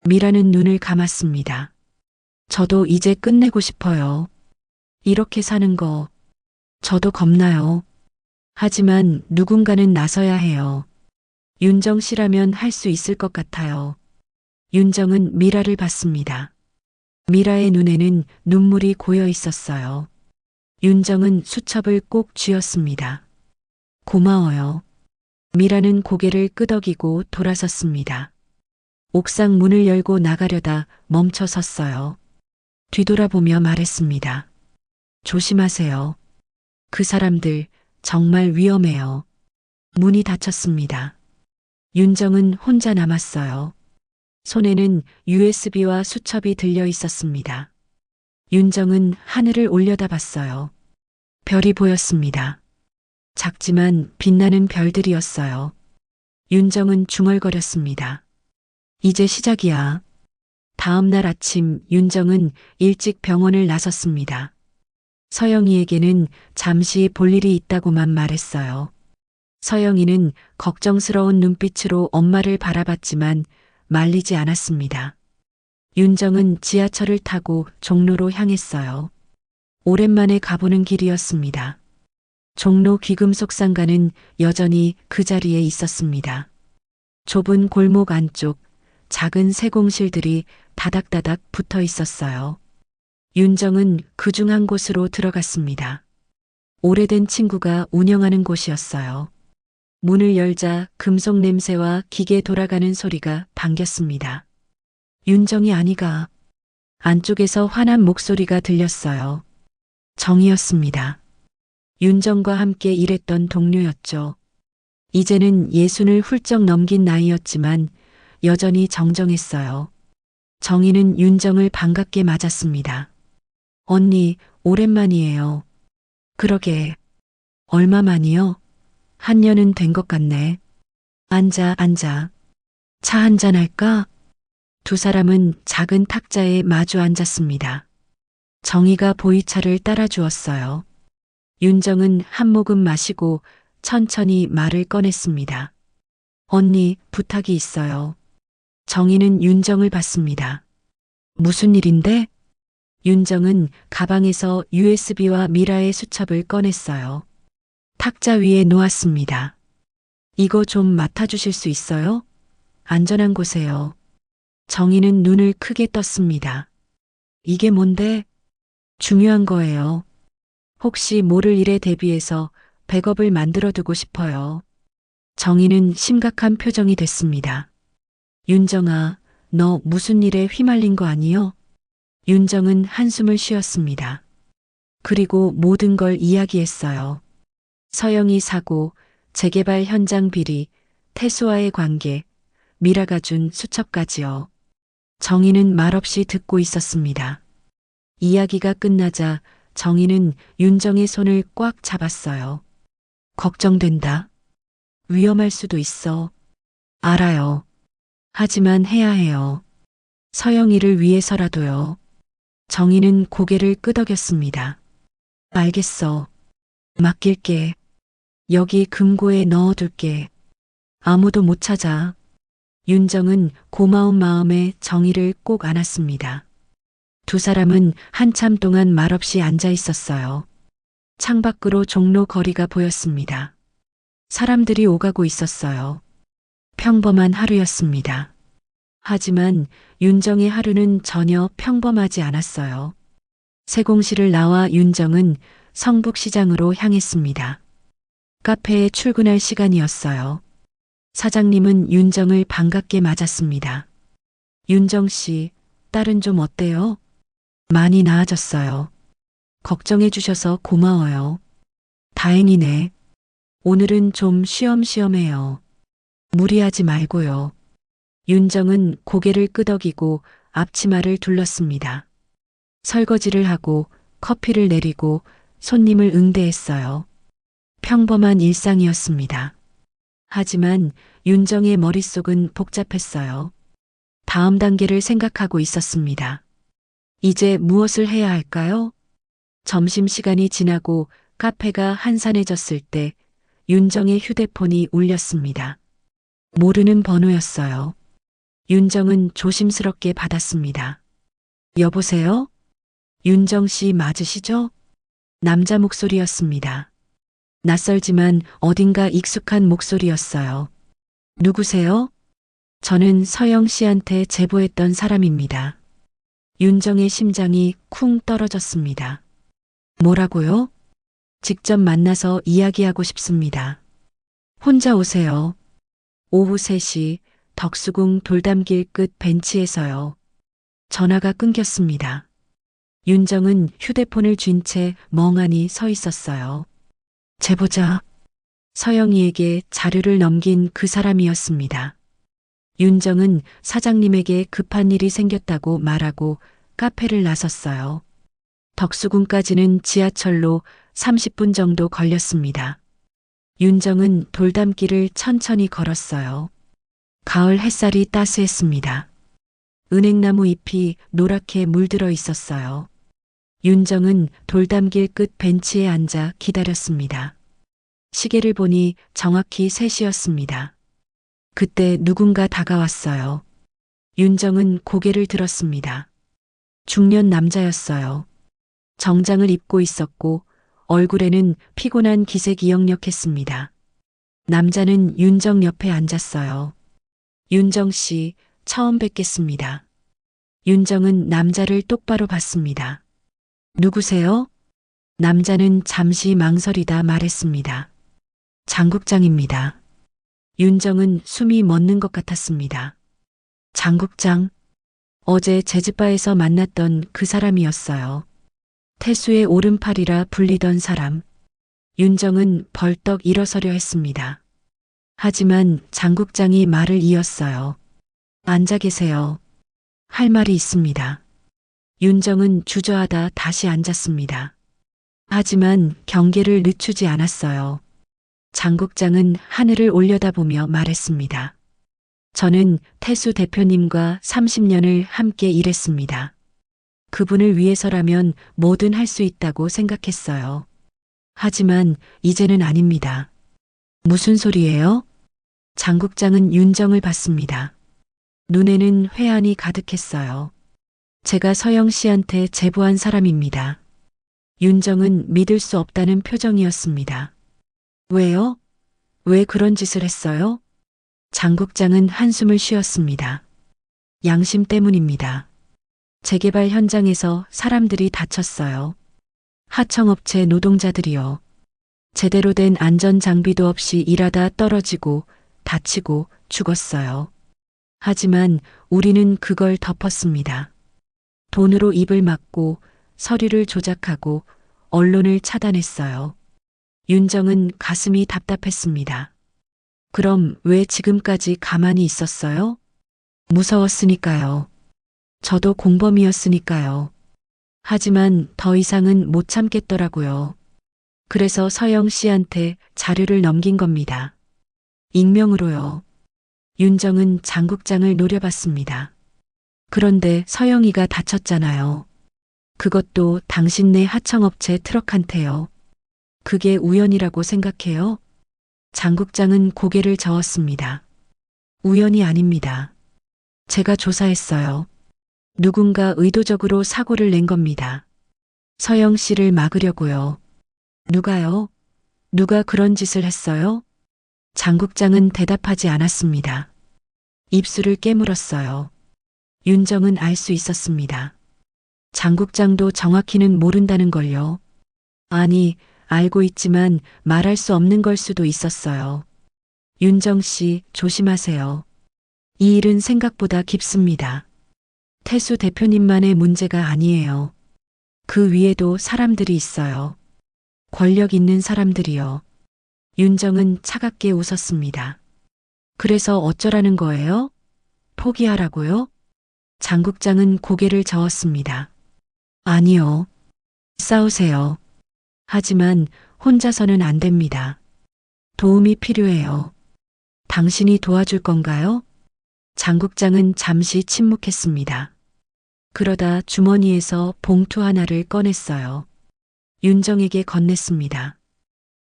미라는 눈을 감았습니다. 저도 이제 끝내고 싶어요. 이렇게 사는 거, 저도 겁나요. 하지만 누군가는 나서야 해요. 윤정 씨라면 할 수 있을 것 같아요. 윤정은 미라를 봤습니다. 미라의 눈에는 눈물이 고여 있었어요. 윤정은 수첩을 꼭 쥐었습니다. 고마워요. 미라는 고개를 끄덕이고 돌아섰습니다. 옥상 문을 열고 나가려다 멈춰 섰어요. 뒤돌아보며 말했습니다. 조심하세요. 그 사람들 정말 위험해요. 문이 닫혔습니다. 윤정은 혼자 남았어요. 손에는 USB와 수첩이 들려 있었습니다. 윤정은 하늘을 올려다봤어요. 별이 보였습니다. 작지만 빛나는 별들이었어요. 윤정은 중얼거렸습니다. 이제 시작이야. 다음 날 아침 윤정은 일찍 병원을 나섰습니다. 서영이에게는 잠시 볼 일이 있다고만 말했어요. 서영이는 걱정스러운 눈빛으로 엄마를 바라봤지만 말리지 않았습니다. 윤정은 지하철을 타고 종로로 향했어요. 오랜만에 가보는 길이었습니다. 종로 귀금속 상가는 여전히 그 자리에 있었습니다. 좁은 골목 안쪽 작은 세공실들이 다닥다닥 붙어 있었어요. 윤정은 그중 한 곳으로 들어갔습니다. 오래된 친구가 운영하는 곳이었어요. 문을 열자 금속 냄새와 기계 돌아가는 소리가 반겼습니다. 윤정이 아니가. 안쪽에서 화난 목소리가 들렸어요. 정이었습니다. 윤정과 함께 일했던 동료였죠. 이제는 60을 훌쩍 넘긴 나이였지만 여전히 정정했어요. 정희는 윤정을 반갑게 맞았습니다. 언니, 오랜만이에요. 그러게. 얼마만이요? 한 년은 된 것 같네. 앉아. 차 한잔 할까? 두 사람은 작은 탁자에 마주 앉았습니다. 정희가 보이차를 따라 주었어요. 윤정은 한 모금 마시고 천천히 말을 꺼냈습니다. 언니, 부탁이 있어요. 정희는 윤정을 봤습니다. 무슨 일인데? 윤정은 가방에서 USB와 미라의 수첩을 꺼냈어요. 탁자 위에 놓았습니다. 이거 좀 맡아주실 수 있어요? 안전한 곳에요. 정희는 눈을 크게 떴습니다. 이게 뭔데? 중요한 거예요. 혹시 모를 일에 대비해서 백업을 만들어 두고 싶어요. 정희는 심각한 표정이 됐습니다. 윤정아, 너 무슨 일에 휘말린 거 아니요? 윤정은 한숨을 쉬었습니다. 그리고 모든 걸 이야기했어요. 서영이 사고, 재개발 현장 비리, 태수와의 관계, 미라가 준 수첩까지요. 정희는 말없이 듣고 있었습니다. 이야기가 끝나자 정희는 윤정의 손을 꽉 잡았어요. 걱정된다. 위험할 수도 있어. 알아요. 하지만 해야 해요. 서영이를 위해서라도요. 정희는 고개를 끄덕였습니다. 알겠어. 맡길게. 여기 금고에 넣어둘게. 아무도 못 찾아. 윤정은 고마운 마음에 정희를 꼭 안았습니다. 두 사람은 한참 동안 말없이 앉아 있었어요. 창밖으로 종로 거리가 보였습니다. 사람들이 오가고 있었어요. 평범한 하루였습니다. 하지만 윤정의 하루는 전혀 평범하지 않았어요. 세공실을 나와 윤정은 성북시장으로 향했습니다. 카페에 출근할 시간이었어요. 사장님은 윤정을 반갑게 맞았습니다. 윤정 씨, 딸은 좀 어때요? 많이 나아졌어요. 걱정해 주셔서 고마워요. 다행이네. 오늘은 좀 쉬엄쉬엄해요. 무리하지 말고요. 윤정은 고개를 끄덕이고 앞치마를 둘렀습니다. 설거지를 하고 커피를 내리고 손님을 응대했어요. 평범한 일상이었습니다. 하지만 윤정의 머릿속은 복잡했어요. 다음 단계를 생각하고 있었습니다. 이제 무엇을 해야 할까요? 점심시간이 지나고 카페가 한산해졌을 때 윤정의 휴대폰이 울렸습니다. 모르는 번호였어요. 윤정은 조심스럽게 받았습니다. 여보세요? 윤정 씨 맞으시죠? 남자 목소리였습니다. 낯설지만 어딘가 익숙한 목소리였어요. 누구세요? 저는 서영 씨한테 제보했던 사람입니다. 윤정의 심장이 쿵 떨어졌습니다. 뭐라고요? 직접 만나서 이야기하고 싶습니다. 혼자 오세요. 오후 3시 덕수궁 돌담길 끝 벤치에서요. 전화가 끊겼습니다. 윤정은 휴대폰을 쥔 채 멍하니 서 있었어요. 제보자. 서영이에게 자료를 넘긴 그 사람이었습니다. 윤정은 사장님에게 급한 일이 생겼다고 말하고 카페를 나섰어요. 덕수궁까지는 지하철로 30분 정도 걸렸습니다. 윤정은 돌담길을 천천히 걸었어요. 가을 햇살이 따스했습니다. 은행나무 잎이 노랗게 물들어 있었어요. 윤정은 돌담길 끝 벤치에 앉아 기다렸습니다. 시계를 보니 정확히 3시였습니다. 그때 누군가 다가왔어요. 윤정은 고개를 들었습니다. 중년 남자였어요. 정장을 입고 있었고 얼굴에는 피곤한 기색이 역력했습니다. 남자는 윤정 옆에 앉았어요. 윤정 씨, 처음 뵙겠습니다. 윤정은 남자를 똑바로 봤습니다. 누구세요? 남자는 잠시 망설이다 말했습니다. 장국장입니다. 윤정은 숨이 멎는 것 같았습니다. 장국장, 어제 제즈바에서 만났던 그 사람이었어요. 태수의 오른팔이라 불리던 사람. 윤정은 벌떡 일어서려 했습니다. 하지만 장국장이 말을 이었어요. 앉아 계세요. 할 말이 있습니다. 윤정은 주저하다 다시 앉았습니다. 하지만 경계를 늦추지 않았어요. 장국장은 하늘을 올려다보며 말했습니다. 저는 태수 대표님과 30년을 함께 일했습니다. 그분을 위해서라면 뭐든 할 수 있다고 생각했어요. 하지만 이제는 아닙니다. 무슨 소리예요? 장국장은 윤정을 봤습니다. 눈에는 회한이 가득했어요. 제가 서영 씨한테 제보한 사람입니다. 윤정은 믿을 수 없다는 표정이었습니다. 왜요? 왜 그런 짓을 했어요? 장 국장은 한숨을 쉬었습니다. 양심 때문입니다. 재개발 현장에서 사람들이 다쳤어요. 하청업체 노동자들이요. 제대로 된 안전 장비도 없이 일하다 떨어지고 다치고 죽었어요. 하지만 우리는 그걸 덮었습니다. 돈으로 입을 막고 서류를 조작하고 언론을 차단했어요. 윤정은 가슴이 답답했습니다. 그럼 왜 지금까지 가만히 있었어요? 무서웠으니까요. 저도 공범이었으니까요. 하지만 더 이상은 못 참겠더라고요. 그래서 서영 씨한테 자료를 넘긴 겁니다. 익명으로요. 윤정은 장 국장을 노려봤습니다. 그런데 서영이가 다쳤잖아요. 그것도 당신네 하청업체 트럭한테요. 그게 우연이라고 생각해요? 장 국장은 고개를 저었습니다. 우연이 아닙니다. 제가 조사했어요. 누군가 의도적으로 사고를 낸 겁니다. 서영 씨를 막으려고요. 누가요? 누가 그런 짓을 했어요? 장 국장은 대답하지 않았습니다. 입술을 깨물었어요. 윤정은 알 수 있었습니다. 장 국장도 정확히는 모른다는 걸요. 아니, 알고 있지만 말할 수 없는 걸 수도 있었어요. 윤정 씨, 조심하세요. 이 일은 생각보다 깊습니다. 태수 대표님만의 문제가 아니에요. 그 위에도 사람들이 있어요. 권력 있는 사람들이요. 윤정은 차갑게 웃었습니다. 그래서 어쩌라는 거예요? 포기하라고요? 장 국장은 고개를 저었습니다. 아니요. 싸우세요. 하지만 혼자서는 안 됩니다. 도움이 필요해요. 당신이 도와줄 건가요? 장 국장은 잠시 침묵했습니다. 그러다 주머니에서 봉투 하나를 꺼냈어요. 윤정에게 건넸습니다.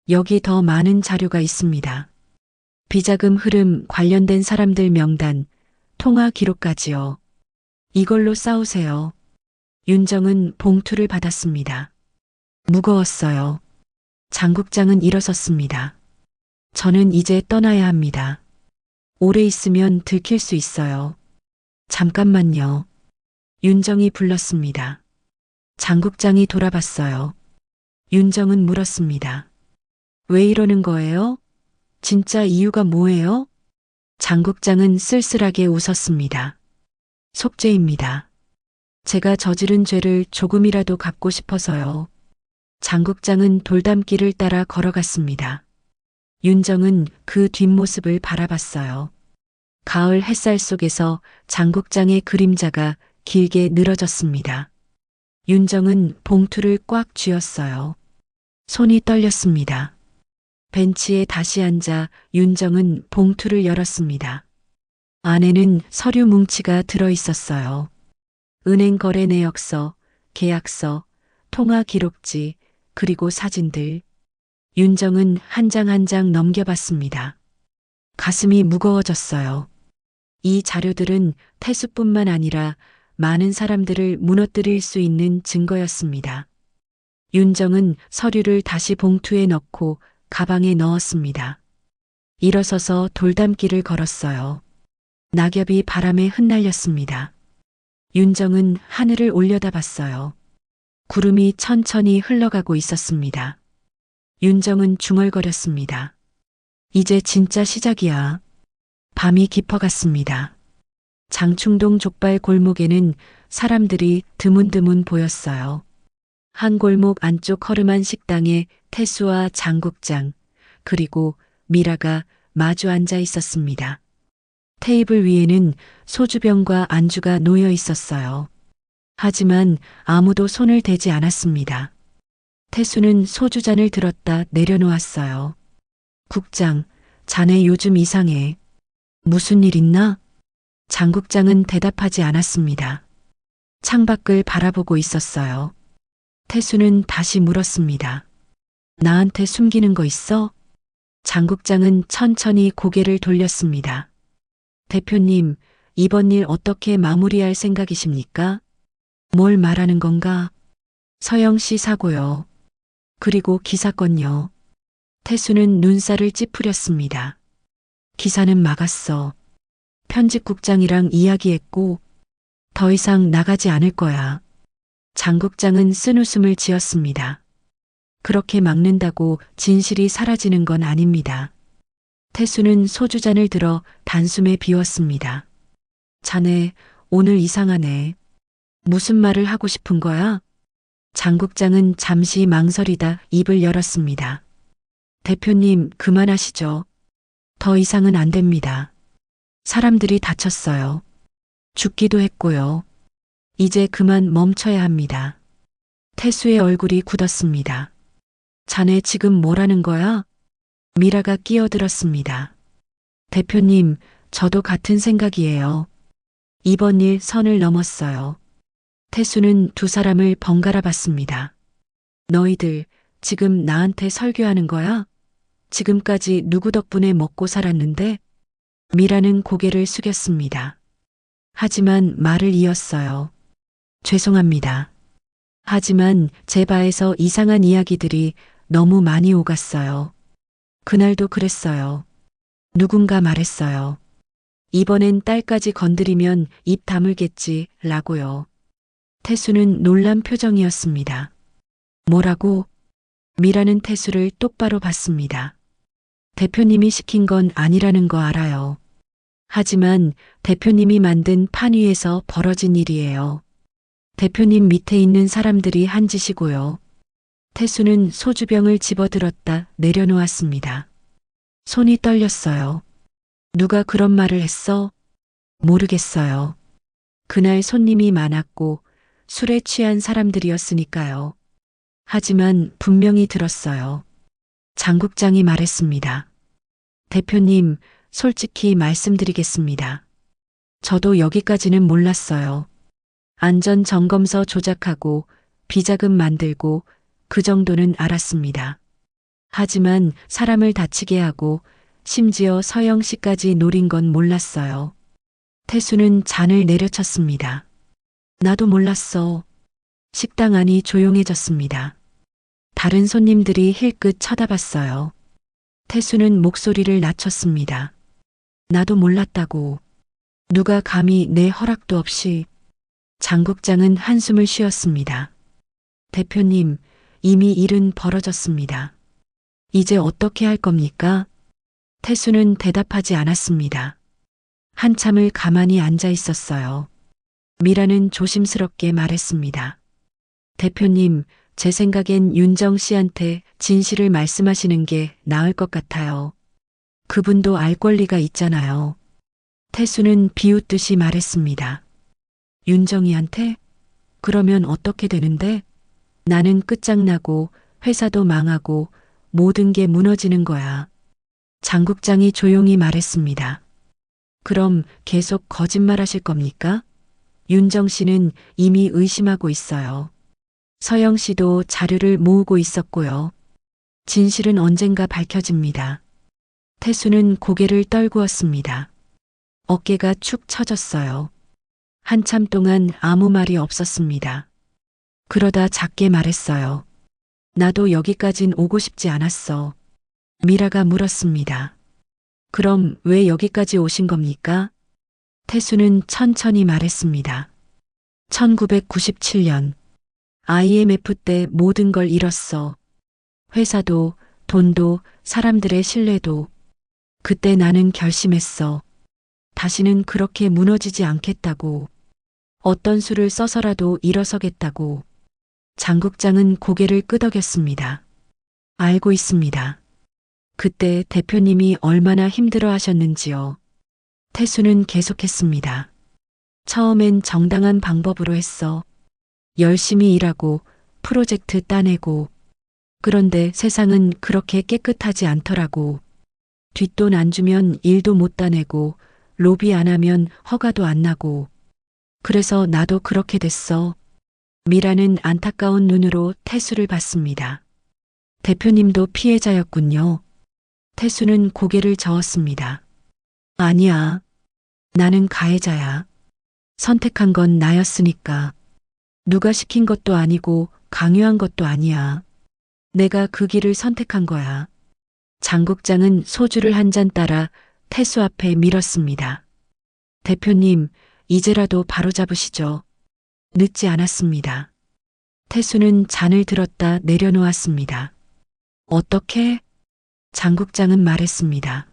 여기 더 많은 자료가 있습니다. 비자금 흐름 관련된 사람들 명단, 통화 기록까지요. 이걸로 싸우세요. 윤정은 봉투를 받았습니다. 무거웠어요. 장 국장은 일어섰습니다. 저는 이제 떠나야 합니다. 오래 있으면 들킬 수 있어요. 잠깐만요. 윤정이 불렀습니다. 장 국장이 돌아봤어요. 윤정은 물었습니다. 왜 이러는 거예요? 진짜 이유가 뭐예요? 장 국장은 쓸쓸하게 웃었습니다. 속죄입니다. 제가 저지른 죄를 조금이라도 갚고 싶어서요. 장 국장은 돌담길을 따라 걸어갔습니다. 윤정은 그 뒷모습을 바라봤어요. 가을 햇살 속에서 장 국장의 그림자가 길게 늘어졌습니다. 윤정은 봉투를 꽉 쥐었어요. 손이 떨렸습니다. 벤치에 다시 앉아 윤정은 봉투를 열었습니다. 안에는 서류 뭉치가 들어 있었어요. 은행 거래 내역서, 계약서, 통화 기록지, 그리고 사진들. 윤정은 한 장 한 장 넘겨봤습니다. 가슴이 무거워졌어요. 이 자료들은 태수뿐만 아니라 많은 사람들을 무너뜨릴 수 있는 증거였습니다. 윤정은 서류를 다시 봉투에 넣고 가방에 넣었습니다. 일어서서 돌담길을 걸었어요. 낙엽이 바람에 흩날렸습니다. 윤정은 하늘을 올려다봤어요. 구름이 천천히 흘러가고 있었습니다. 윤정은 중얼거렸습니다. 이제 진짜 시작이야. 밤이 깊어갔습니다. 장충동 족발 골목에는 사람들이 드문드문 보였어요. 한 골목 안쪽 허름한 식당에 태수와 장 국장, 그리고 미라가 마주 앉아 있었습니다. 테이블 위에는 소주병과 안주가 놓여 있었어요. 하지만 아무도 손을 대지 않았습니다. 태수는 소주잔을 들었다 내려놓았어요. 국장, 자네 요즘 이상해. 무슨 일 있나? 장 국장은 대답하지 않았습니다. 창밖을 바라보고 있었어요. 태수는 다시 물었습니다. 나한테 숨기는 거 있어? 장 국장은 천천히 고개를 돌렸습니다. 대표님, 이번 일 어떻게 마무리할 생각이십니까? 뭘 말하는 건가? 서영 씨 사고요. 그리고 기사건요. 태수는 눈살을 찌푸렸습니다. 기사는 막았어. 편집국장이랑 이야기했고 더 이상 나가지 않을 거야. 장 국장은 쓴웃음을 지었습니다. 그렇게 막는다고 진실이 사라지는 건 아닙니다. 태수는 소주잔을 들어 단숨에 비웠습니다. 자네, 오늘 이상하네. 무슨 말을 하고 싶은 거야? 장 국장은 잠시 망설이다 입을 열었습니다. 대표님, 그만하시죠. 더 이상은 안 됩니다. 사람들이 다쳤어요. 죽기도 했고요. 이제 그만 멈춰야 합니다. 태수의 얼굴이 굳었습니다. 자네 지금 뭐라는 거야? 미라가 끼어들었습니다. 대표님, 저도 같은 생각이에요. 이번 일 선을 넘었어요. 태수는 두 사람을 번갈아 봤습니다. 너희들 지금 나한테 설교하는 거야? 지금까지 누구 덕분에 먹고 살았는데? 미라는 고개를 숙였습니다. 하지만 말을 이었어요. 죄송합니다. 하지만 제 바에서 이상한 이야기들이 너무 많이 오갔어요. 그날도 그랬어요. 누군가 말했어요. 이번엔 딸까지 건드리면 입 다물겠지, 라고요. 태수는 놀란 표정이었습니다. 뭐라고? 미라는 태수를 똑바로 봤습니다. 대표님이 시킨 건 아니라는 거 알아요. 하지만 대표님이 만든 판 위에서 벌어진 일이에요. 대표님 밑에 있는 사람들이 한 짓이고요. 태수는 소주병을 집어들었다 내려놓았습니다. 손이 떨렸어요. 누가 그런 말을 했어? 모르겠어요. 그날 손님이 많았고 술에 취한 사람들이었으니까요. 하지만 분명히 들었어요. 장 국장이 말했습니다. 대표님, 솔직히 말씀드리겠습니다. 저도 여기까지는 몰랐어요. 안전점검서 조작하고 비자금 만들고 그 정도는 알았습니다. 하지만 사람을 다치게 하고 심지어 서영 씨까지 노린 건 몰랐어요. 태수는 잔을 내려쳤습니다. 나도 몰랐어. 식당 안이 조용해졌습니다. 다른 손님들이 힐끗 쳐다봤어요. 태수는 목소리를 낮췄습니다. 나도 몰랐다고. 누가 감히 내 허락도 없이. 장 국장은 한숨을 쉬었습니다. 대표님, 이미 일은 벌어졌습니다. 이제 어떻게 할 겁니까? 태수는 대답하지 않았습니다. 한참을 가만히 앉아 있었어요. 미라는 조심스럽게 말했습니다. 대표님, 제 생각엔 윤정 씨한테 진실을 말씀하시는 게 나을 것 같아요. 그분도 알 권리가 있잖아요. 태수는 비웃듯이 말했습니다. 윤정이한테? 그러면 어떻게 되는데? 나는 끝장나고 회사도 망하고 모든 게 무너지는 거야. 장 국장이 조용히 말했습니다. 그럼 계속 거짓말하실 겁니까? 윤정 씨는 이미 의심하고 있어요. 서영 씨도 자료를 모으고 있었고요. 진실은 언젠가 밝혀집니다. 태수는 고개를 떨구었습니다. 어깨가 축 처졌어요. 한참 동안 아무 말이 없었습니다. 그러다 작게 말했어요. 나도 여기까진 오고 싶지 않았어. 미라가 물었습니다. 그럼 왜 여기까지 오신 겁니까? 태수는 천천히 말했습니다. 1997년 IMF 때 모든 걸 잃었어. 회사도, 돈도, 사람들의 신뢰도. 그때 나는 결심했어. 다시는 그렇게 무너지지 않겠다고. 어떤 수를 써서라도 일어서겠다고. 장 국장은 고개를 끄덕였습니다. 알고 있습니다. 그때 대표님이 얼마나 힘들어 하셨는지요. 태수는 계속했습니다. 처음엔 정당한 방법으로 했어. 열심히 일하고 프로젝트 따내고. 그런데 세상은 그렇게 깨끗하지 않더라고. 뒷돈 안 주면 일도 못 따내고 로비 안 하면 허가도 안 나고. 그래서 나도 그렇게 됐어. 미라는 안타까운 눈으로 태수를 봤습니다. 대표님도 피해자였군요. 태수는 고개를 저었습니다. 아니야. 나는 가해자야. 선택한 건 나였으니까. 누가 시킨 것도 아니고 강요한 것도 아니야. 내가 그 길을 선택한 거야. 장 국장은 소주를 한 잔 따라 태수 앞에 밀었습니다. 대표님, 이제라도 바로잡으시죠. 늦지 않았습니다. 태수는 잔을 들었다 내려놓았습니다. 어떻게? 장 국장은 말했습니다.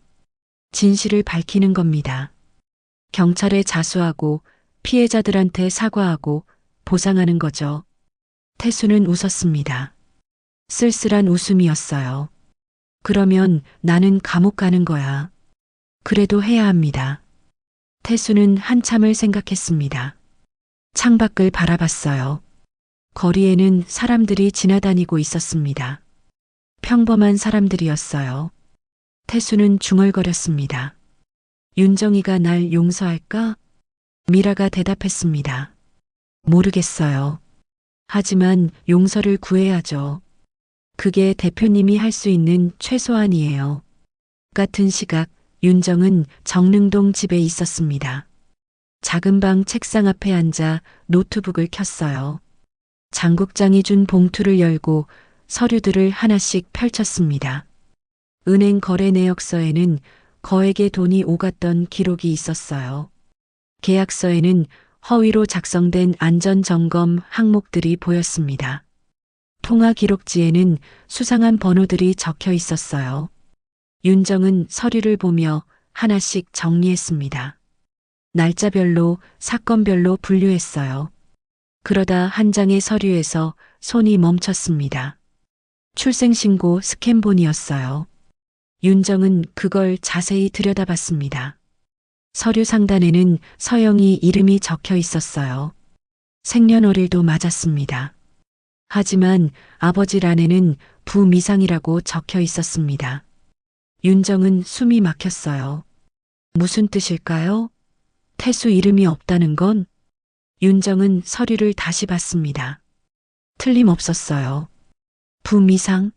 진실을 밝히는 겁니다. 경찰에 자수하고 피해자들한테 사과하고 보상하는 거죠. 태수는 웃었습니다. 쓸쓸한 웃음이었어요. 그러면 나는 감옥 가는 거야. 그래도 해야 합니다. 태수는 한참을 생각했습니다. 창밖을 바라봤어요. 거리에는 사람들이 지나다니고 있었습니다. 평범한 사람들이었어요. 태수는 중얼거렸습니다. 윤정이가 날 용서할까? 미라가 대답했습니다. 모르겠어요. 하지만 용서를 구해야죠. 그게 대표님이 할 수 있는 최소한이에요. 같은 시각 윤정은 정릉동 집에 있었습니다. 작은 방 책상 앞에 앉아 노트북을 켰어요. 장 국장이 준 봉투를 열고 서류들을 하나씩 펼쳤습니다. 은행 거래 내역서에는 거액의 돈이 오갔던 기록이 있었어요. 계약서에는 허위로 작성된 안전점검 항목들이 보였습니다. 통화 기록지에는 수상한 번호들이 적혀 있었어요. 윤정은 서류를 보며 하나씩 정리했습니다. 날짜별로, 사건별로 분류했어요. 그러다 한 장의 서류에서 손이 멈췄습니다. 출생신고 스캔본이었어요. 윤정은 그걸 자세히 들여다봤습니다. 서류 상단에는 서영이 이름이 적혀 있었어요. 생년월일도 맞았습니다. 하지만 아버지란에는 부미상이라고 적혀 있었습니다. 윤정은 숨이 막혔어요. 무슨 뜻일까요? 태수 이름이 없다는 건? 윤정은 서류를 다시 봤습니다. 틀림없었어요. 부미상?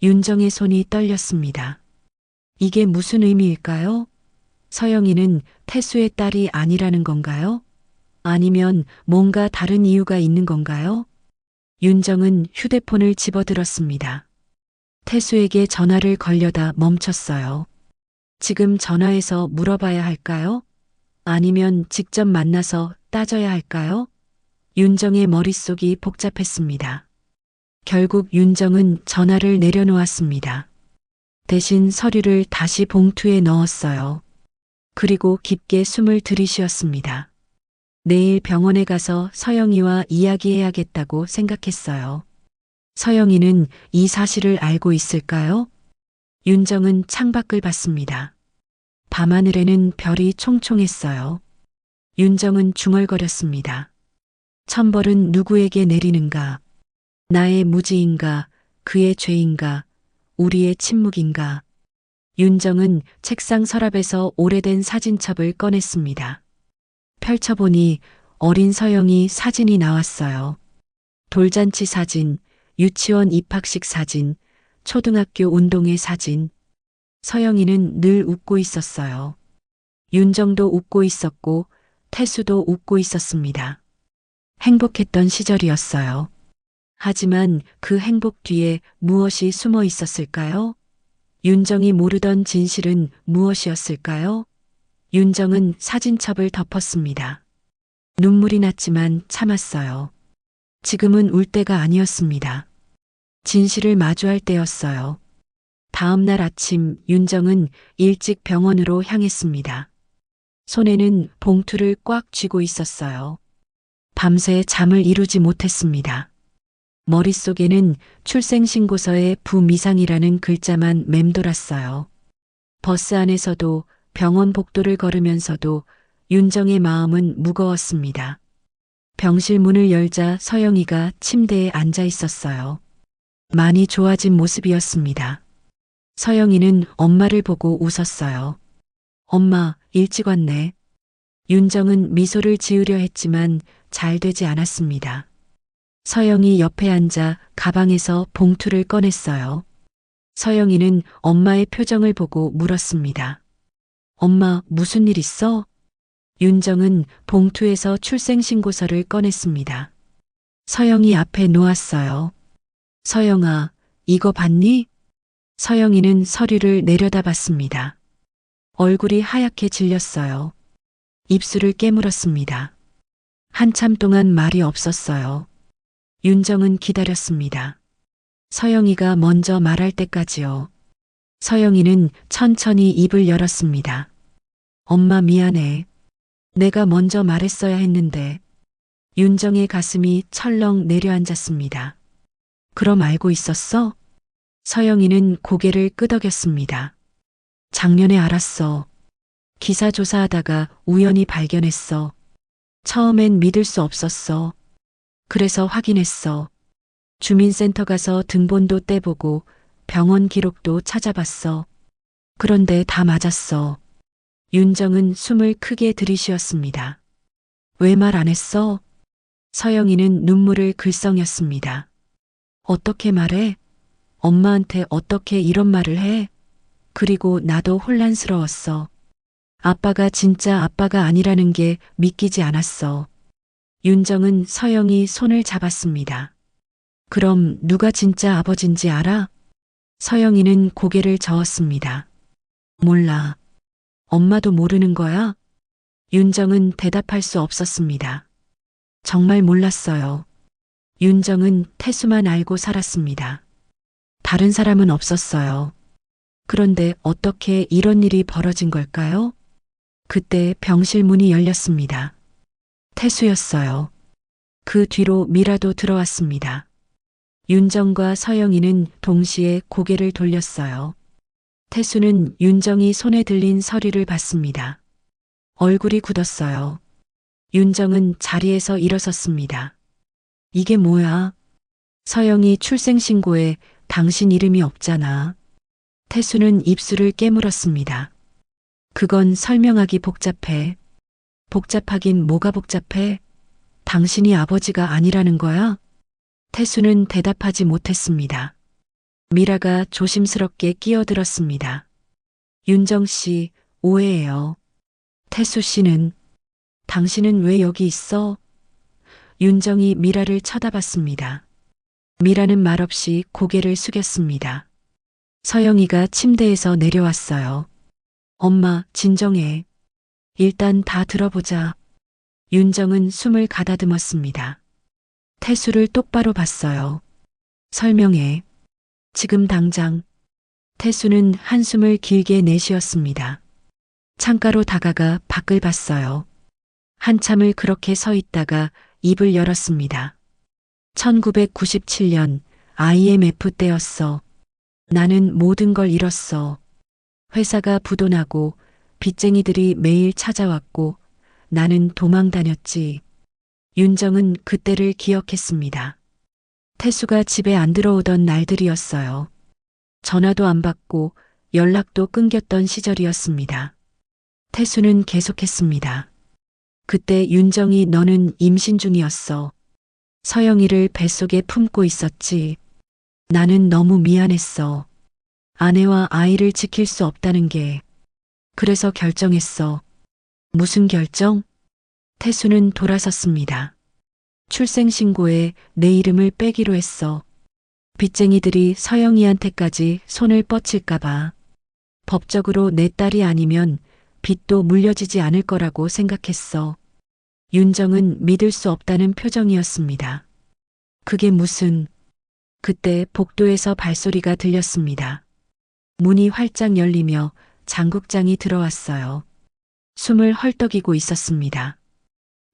윤정의 손이 떨렸습니다. 이게 무슨 의미일까요? 서영이는 태수의 딸이 아니라는 건가요? 아니면 뭔가 다른 이유가 있는 건가요? 윤정은 휴대폰을 집어들었습니다. 태수에게 전화를 걸려다 멈췄어요. 지금 전화해서 물어봐야 할까요? 아니면 직접 만나서 따져야 할까요? 윤정의 머릿속이 복잡했습니다. 결국 윤정은 전화를 내려놓았습니다. 대신 서류를 다시 봉투에 넣었어요. 그리고 깊게 숨을 들이쉬었습니다. 내일 병원에 가서 서영이와 이야기해야겠다고 생각했어요. 서영이는 이 사실을 알고 있을까요? 윤정은 창밖을 봤습니다. 밤하늘에는 별이 총총했어요. 윤정은 중얼거렸습니다. 천벌은 누구에게 내리는가? 나의 무지인가? 그의 죄인가? 우리의 침묵인가? 윤정은 책상 서랍에서 오래된 사진첩을 꺼냈습니다. 펼쳐보니 어린 서영이 사진이 나왔어요. 돌잔치 사진, 유치원 입학식 사진, 초등학교 운동회 사진. 서영이는 늘 웃고 있었어요. 윤정도 웃고 있었고 태수도 웃고 있었습니다. 행복했던 시절이었어요. 하지만 그 행복 뒤에 무엇이 숨어 있었을까요? 윤정이 모르던 진실은 무엇이었을까요? 윤정은 사진첩을 덮었습니다. 눈물이 났지만 참았어요. 지금은 울 때가 아니었습니다. 진실을 마주할 때였어요. 다음 날 아침 윤정은 일찍 병원으로 향했습니다. 손에는 봉투를 꽉 쥐고 있었어요. 밤새 잠을 이루지 못했습니다. 머릿속에는 출생신고서에 부미상이라는 글자만 맴돌았어요. 버스 안에서도 병원 복도를 걸으면서도 윤정의 마음은 무거웠습니다. 병실 문을 열자 서영이가 침대에 앉아 있었어요. 많이 좋아진 모습이었습니다. 서영이는 엄마를 보고 웃었어요. 엄마, 일찍 왔네. 윤정은 미소를 지으려 했지만 잘 되지 않았습니다. 서영이 옆에 앉아 가방에서 봉투를 꺼냈어요. 서영이는 엄마의 표정을 보고 물었습니다. 엄마, 무슨 일 있어? 윤정은 봉투에서 출생신고서를 꺼냈습니다. 서영이 앞에 놓았어요. 서영아, 이거 봤니? 서영이는 서류를 내려다봤습니다. 얼굴이 하얗게 질렸어요. 입술을 깨물었습니다. 한참 동안 말이 없었어요. 윤정은 기다렸습니다. 서영이가 먼저 말할 때까지요. 서영이는 천천히 입을 열었습니다. 엄마 미안해. 내가 먼저 말했어야 했는데. 윤정의 가슴이 철렁 내려앉았습니다. 그럼 알고 있었어? 서영이는 고개를 끄덕였습니다. 작년에 알았어. 기사 조사하다가 우연히 발견했어. 처음엔 믿을 수 없었어. 그래서 확인했어. 주민센터 가서 등본도 떼보고 병원 기록도 찾아봤어. 그런데 다 맞았어. 윤정은 숨을 크게 들이쉬었습니다. 왜 말 안 했어? 서영이는 눈물을 글썽였습니다. 어떻게 말해? 엄마한테 어떻게 이런 말을 해? 그리고 나도 혼란스러웠어. 아빠가 진짜 아빠가 아니라는 게 믿기지 않았어. 윤정은 서영이 손을 잡았습니다. 그럼 누가 진짜 아버진지 알아? 서영이는 고개를 저었습니다. 몰라. 엄마도 모르는 거야? 윤정은 대답할 수 없었습니다. 정말 몰랐어요. 윤정은 태수만 알고 살았습니다. 다른 사람은 없었어요. 그런데 어떻게 이런 일이 벌어진 걸까요? 그때 병실 문이 열렸습니다. 태수였어요. 그 뒤로 미라도 들어왔습니다. 윤정과 서영이는 동시에 고개를 돌렸어요. 태수는 윤정이 손에 들린 서류를 봤습니다. 얼굴이 굳었어요. 윤정은 자리에서 일어섰습니다. 이게 뭐야? 서영이 출생신고에 당신 이름이 없잖아. 태수는 입술을 깨물었습니다. 그건 설명하기 복잡해. 복잡하긴 뭐가 복잡해? 당신이 아버지가 아니라는 거야? 태수는 대답하지 못했습니다. 미라가 조심스럽게 끼어들었습니다. 윤정 씨, 오해예요. 태수 씨는, 당신은 왜 여기 있어? 윤정이 미라를 쳐다봤습니다. 미라는 말없이 고개를 숙였습니다. 서영이가 침대에서 내려왔어요. 엄마, 진정해. 일단 다 들어보자. 윤정은 숨을 가다듬었습니다. 태수를 똑바로 봤어요. 설명해. 지금 당장. 태수는 한숨을 길게 내쉬었습니다. 창가로 다가가 밖을 봤어요. 한참을 그렇게 서 있다가 입을 열었습니다. 1997년 IMF 때였어. 나는 모든 걸 잃었어. 회사가 부도나고 빚쟁이들이 매일 찾아왔고 나는 도망 다녔지. 윤정은 그때를 기억했습니다. 태수가 집에 안 들어오던 날들이었어요. 전화도 안 받고 연락도 끊겼던 시절이었습니다. 태수는 계속했습니다. 그때 윤정이 너는 임신 중이었어. 서영이를 뱃속에 품고 있었지. 나는 너무 미안했어. 아내와 아이를 지킬 수 없다는 게. 그래서 결정했어. 무슨 결정? 태수는 돌아섰습니다. 출생신고에 내 이름을 빼기로 했어. 빚쟁이들이 서영이한테까지 손을 뻗칠까봐. 법적으로 내 딸이 아니면 빚도 물려지지 않을 거라고 생각했어. 윤정은 믿을 수 없다는 표정이었습니다. 그게 무슨... 그때 복도에서 발소리가 들렸습니다. 문이 활짝 열리며 장국장이 들어왔어요. 숨을 헐떡이고 있었습니다.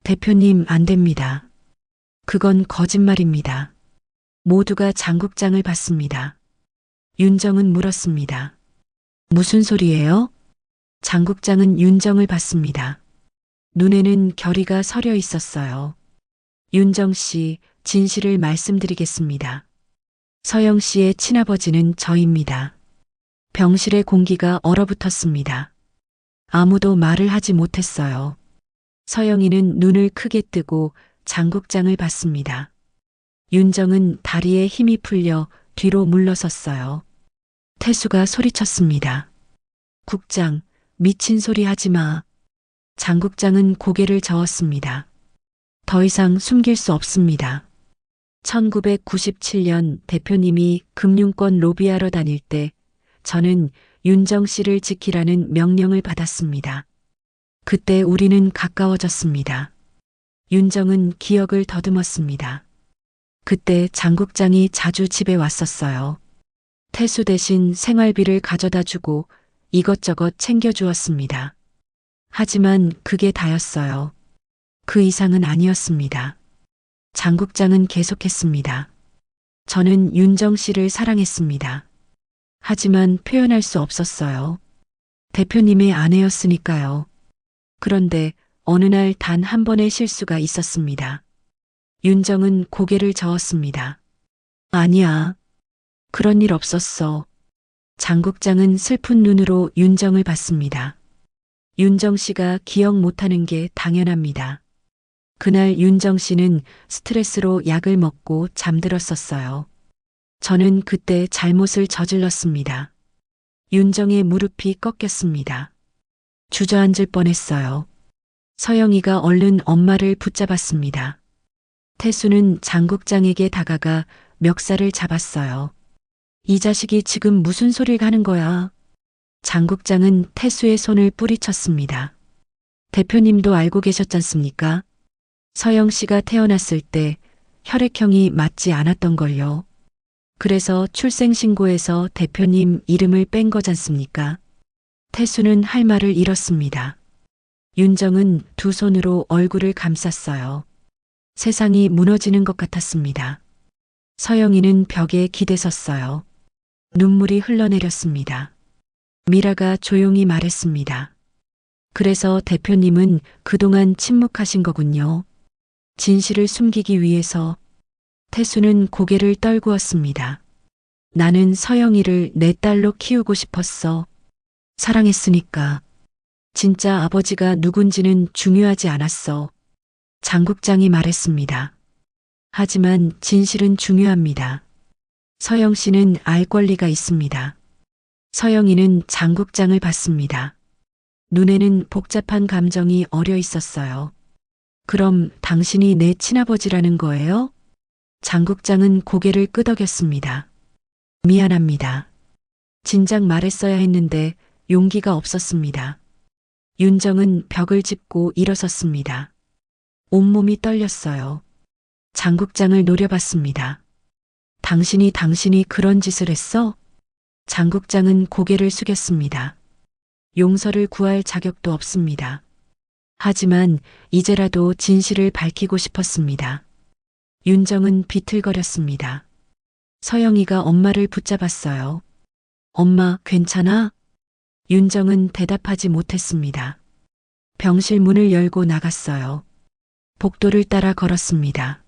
대표님, 안 됩니다. 그건 거짓말입니다. 모두가 장국장을 봤습니다. 윤정은 물었습니다. 무슨 소리예요? 장국장은 윤정을 봤습니다. 눈에는 결의가 서려 있었어요. 윤정 씨, 진실을 말씀드리겠습니다. 서영 씨의 친아버지는 저입니다. 병실의 공기가 얼어붙었습니다. 아무도 말을 하지 못했어요. 서영이는 눈을 크게 뜨고 장국장을 봤습니다. 윤정은 다리에 힘이 풀려 뒤로 물러섰어요. 태수가 소리쳤습니다. 국장, 미친 소리 하지 마. 장국장은 고개를 저었습니다. 더 이상 숨길 수 없습니다. 1997년 대표님이 금융권 로비하러 다닐 때 저는 윤정 씨를 지키라는 명령을 받았습니다. 그때 우리는 가까워졌습니다. 윤정은 기억을 더듬었습니다. 그때 장국장이 자주 집에 왔었어요. 태수 대신 생활비를 가져다 주고 이것저것 챙겨주었습니다. 하지만 그게 다였어요. 그 이상은 아니었습니다. 장국장은 계속했습니다. 저는 윤정 씨를 사랑했습니다. 하지만 표현할 수 없었어요. 대표님의 아내였으니까요. 그런데 어느 날 단 한 번의 실수가 있었습니다. 윤정은 고개를 저었습니다. 아니야. 그런 일 없었어. 장국장은 슬픈 눈으로 윤정을 봤습니다. 윤정 씨가 기억 못하는 게 당연합니다. 그날 윤정 씨는 스트레스로 약을 먹고 잠들었었어요. 저는 그때 잘못을 저질렀습니다. 윤정의 무릎이 꺾였습니다. 주저앉을 뻔했어요. 서영이가 얼른 엄마를 붙잡았습니다. 태수는 장국장에게 다가가 멱살을 잡았어요. 이 자식이 지금 무슨 소리를 하는 거야? 장국장은 태수의 손을 뿌리쳤습니다. 대표님도 알고 계셨잖습니까? 서영 씨가 태어났을 때 혈액형이 맞지 않았던걸요. 그래서 출생신고에서 대표님 이름을 뺀 거잖습니까? 태수는 할 말을 잃었습니다. 윤정은 두 손으로 얼굴을 감쌌어요. 세상이 무너지는 것 같았습니다. 서영이는 벽에 기대섰어요. 눈물이 흘러내렸습니다. 미라가 조용히 말했습니다. 그래서 대표님은 그동안 침묵하신 거군요. 진실을 숨기기 위해서. 태수는 고개를 떨구었습니다. 나는 서영이를 내 딸로 키우고 싶었어. 사랑했으니까. 진짜 아버지가 누군지는 중요하지 않았어. 장국장이 말했습니다. 하지만 진실은 중요합니다. 서영 씨는 알 권리가 있습니다. 서영이는 장국장을 봤습니다. 눈에는 복잡한 감정이 어려 있었어요. 그럼 당신이 내 친아버지라는 거예요? 장국장은 고개를 끄덕였습니다. 미안합니다. 진작 말했어야 했는데 용기가 없었습니다. 윤정은 벽을 짚고 일어섰습니다. 온몸이 떨렸어요. 장국장을 노려봤습니다. 당신이 그런 짓을 했어? 장국장은 고개를 숙였습니다. 용서를 구할 자격도 없습니다. 하지만 이제라도 진실을 밝히고 싶었습니다. 윤정은 비틀거렸습니다. 서영이가 엄마를 붙잡았어요. 엄마, 괜찮아? 윤정은 대답하지 못했습니다. 병실 문을 열고 나갔어요. 복도를 따라 걸었습니다.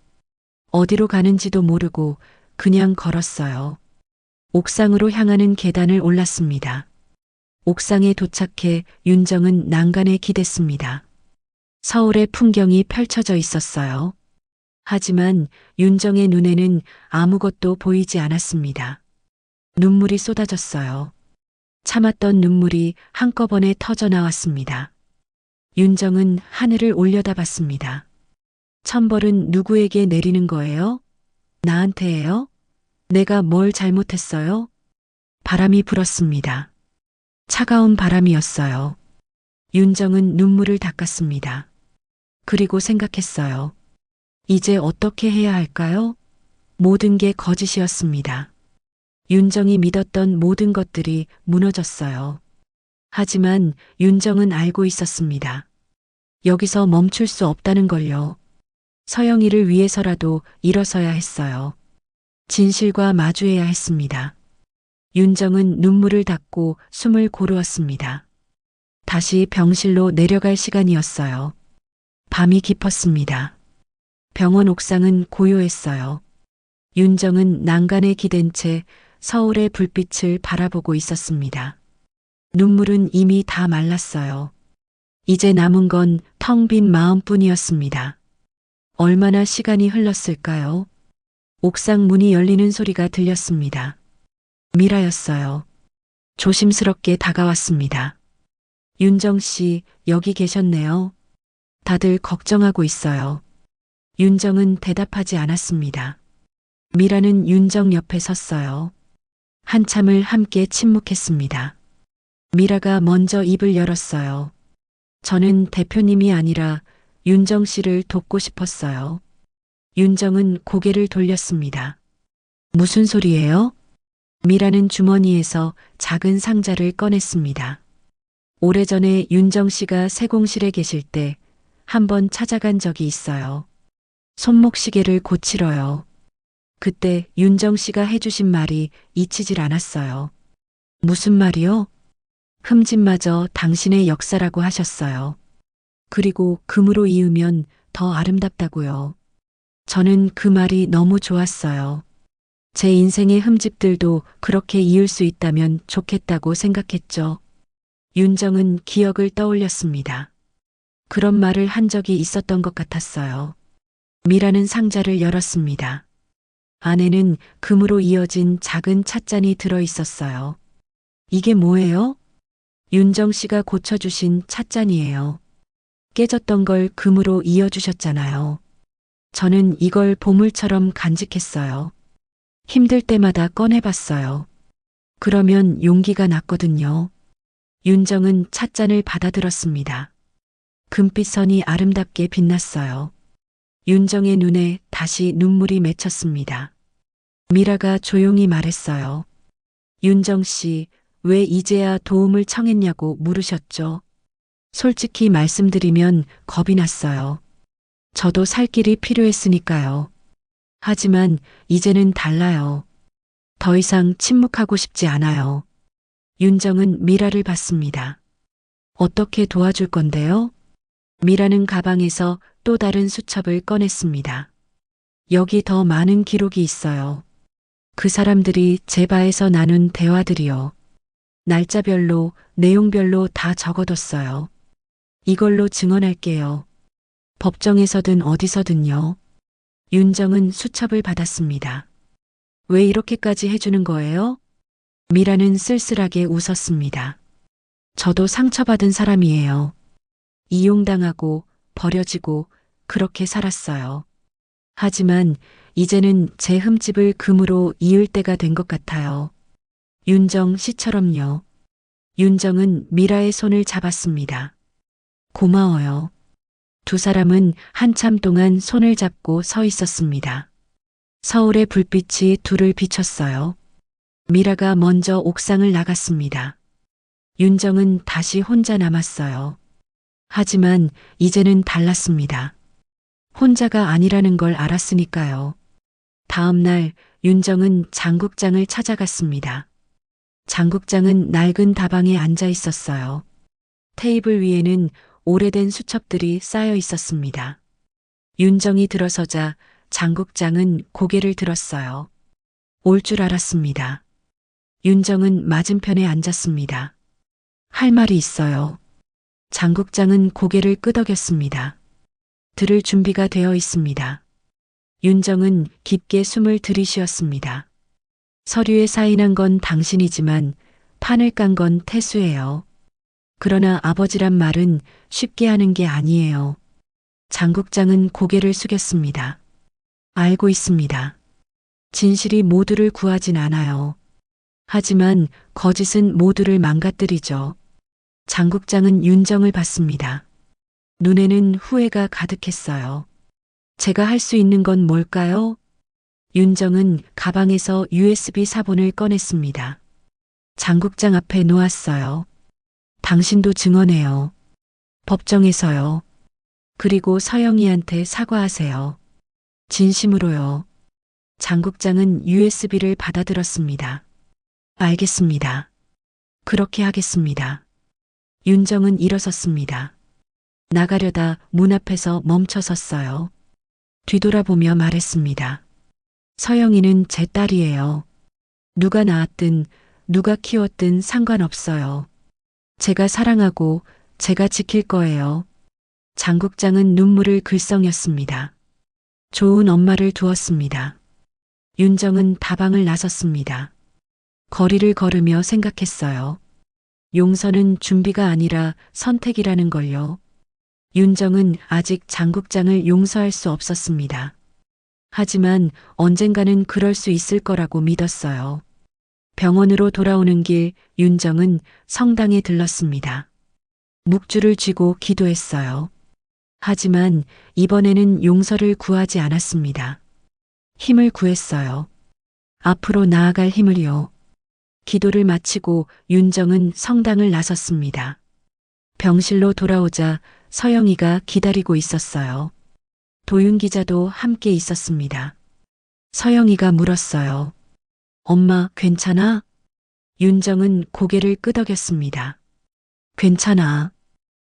어디로 가는지도 모르고 그냥 걸었어요. 옥상으로 향하는 계단을 올랐습니다. 옥상에 도착해 윤정은 난간에 기댔습니다. 서울의 풍경이 펼쳐져 있었어요. 하지만 윤정의 눈에는 아무것도 보이지 않았습니다. 눈물이 쏟아졌어요. 참았던 눈물이 한꺼번에 터져 나왔습니다. 윤정은 하늘을 올려다봤습니다. 천벌은 누구에게 내리는 거예요? 나한테예요? 내가 뭘 잘못했어요? 바람이 불었습니다. 차가운 바람이었어요. 윤정은 눈물을 닦았습니다. 그리고 생각했어요. 이제 어떻게 해야 할까요? 모든 게 거짓이었습니다. 윤정이 믿었던 모든 것들이 무너졌어요. 하지만 윤정은 알고 있었습니다. 여기서 멈출 수 없다는 걸요. 서영이를 위해서라도 일어서야 했어요. 진실과 마주해야 했습니다. 윤정은 눈물을 닦고 숨을 고르었습니다. 다시 병실로 내려갈 시간이었어요. 밤이 깊었습니다. 병원 옥상은 고요했어요. 윤정은 난간에 기댄 채 서울의 불빛을 바라보고 있었습니다. 눈물은 이미 다 말랐어요. 이제 남은 건 텅 빈 마음뿐이었습니다. 얼마나 시간이 흘렀을까요? 옥상 문이 열리는 소리가 들렸습니다. 미라였어요. 조심스럽게 다가왔습니다. 윤정 씨, 여기 계셨네요. 다들 걱정하고 있어요. 윤정은 대답하지 않았습니다. 미라는 윤정 옆에 섰어요. 한참을 함께 침묵했습니다. 미라가 먼저 입을 열었어요. 저는 대표님이 아니라 윤정 씨를 돕고 싶었어요. 윤정은 고개를 돌렸습니다. 무슨 소리예요? 미라는 주머니에서 작은 상자를 꺼냈습니다. 오래전에 윤정 씨가 세공실에 계실 때 한번 찾아간 적이 있어요. 손목시계를 고치러요. 그때 윤정 씨가 해주신 말이 잊히질 않았어요. 무슨 말이요? 흠집마저 당신의 역사라고 하셨어요. 그리고 금으로 이으면 더 아름답다고요. 저는 그 말이 너무 좋았어요. 제 인생의 흠집들도 그렇게 이을 수 있다면 좋겠다고 생각했죠. 윤정은 기억을 떠올렸습니다. 그런 말을 한 적이 있었던 것 같았어요. 미라는 상자를 열었습니다. 안에는 금으로 이어진 작은 찻잔이 들어 있었어요. 이게 뭐예요? 윤정 씨가 고쳐주신 찻잔이에요. 깨졌던 걸 금으로 이어주셨잖아요. 저는 이걸 보물처럼 간직했어요. 힘들 때마다 꺼내봤어요. 그러면 용기가 났거든요. 윤정은 찻잔을 받아들었습니다. 금빛 선이 아름답게 빛났어요. 윤정의 눈에 다시 눈물이 맺혔습니다. 미라가 조용히 말했어요. 윤정 씨, 왜 이제야 도움을 청했냐고 물으셨죠? 솔직히 말씀드리면 겁이 났어요. 저도 살 길이 필요했으니까요. 하지만 이제는 달라요. 더 이상 침묵하고 싶지 않아요. 윤정은 미라를 봤습니다. 어떻게 도와줄 건데요? 미라는 가방에서 또 다른 수첩을 꺼냈습니다. 여기 더 많은 기록이 있어요. 그 사람들이 제 바에서 나눈 대화들이요. 날짜별로, 내용별로 다 적어뒀어요. 이걸로 증언할게요. 법정에서든 어디서든요. 윤정은 수첩을 받았습니다. 왜 이렇게까지 해주는 거예요? 미라는 쓸쓸하게 웃었습니다. 저도 상처받은 사람이에요. 이용당하고 버려지고 그렇게 살았어요. 하지만 이제는 제 흠집을 금으로 이을 때가 된 것 같아요. 윤정 씨처럼요. 윤정은 미라의 손을 잡았습니다. 고마워요. 두 사람은 한참 동안 손을 잡고 서 있었습니다. 서울의 불빛이 둘을 비췄어요. 미라가 먼저 옥상을 나갔습니다. 윤정은 다시 혼자 남았어요. 하지만 이제는 달랐습니다. 혼자가 아니라는 걸 알았으니까요. 다음 날 윤정은 장국장을 찾아갔습니다. 장국장은 낡은 다방에 앉아 있었어요. 테이블 위에는 오래된 수첩들이 쌓여 있었습니다. 윤정이 들어서자 장국장은 고개를 들었어요. 올 줄 알았습니다. 윤정은 맞은편에 앉았습니다. 할 말이 있어요. 장국장은 고개를 끄덕였습니다. 들을 준비가 되어 있습니다. 윤정은 깊게 숨을 들이쉬었습니다. 서류에 사인한 건 당신이지만 판을 깐 건 태수예요. 그러나 아버지란 말은 쉽게 하는 게 아니에요. 장국장은 고개를 숙였습니다. 알고 있습니다. 진실이 모두를 구하진 않아요. 하지만 거짓은 모두를 망가뜨리죠. 장국장은 윤정을 봤습니다. 눈에는 후회가 가득했어요. 제가 할 수 있는 건 뭘까요? 윤정은 가방에서 USB 사본을 꺼냈습니다. 장국장 앞에 놓았어요. 당신도 증언해요. 법정에서요. 그리고 서영이한테 사과하세요. 진심으로요. 장국장은 USB를 받아들었습니다. 알겠습니다. 그렇게 하겠습니다. 윤정은 일어섰습니다. 나가려다 문 앞에서 멈춰 섰어요. 뒤돌아보며 말했습니다. 서영이는 제 딸이에요. 누가 낳았든 누가 키웠든 상관없어요. 제가 사랑하고 제가 지킬 거예요. 장국장은 눈물을 글썽였습니다. 좋은 엄마를 두었습니다. 윤정은 다방을 나섰습니다. 거리를 걸으며 생각했어요. 용서는 준비가 아니라 선택이라는 걸요. 윤정은 아직 장국장을 용서할 수 없었습니다. 하지만 언젠가는 그럴 수 있을 거라고 믿었어요. 병원으로 돌아오는 길 윤정은 성당에 들렀습니다. 묵주를 쥐고 기도했어요. 하지만 이번에는 용서를 구하지 않았습니다. 힘을 구했어요. 앞으로 나아갈 힘을요. 기도를 마치고 윤정은 성당을 나섰습니다. 병실로 돌아오자 서영이가 기다리고 있었어요. 도윤 기자도 함께 있었습니다. 서영이가 물었어요. 엄마, 괜찮아? 윤정은 고개를 끄덕였습니다. 괜찮아.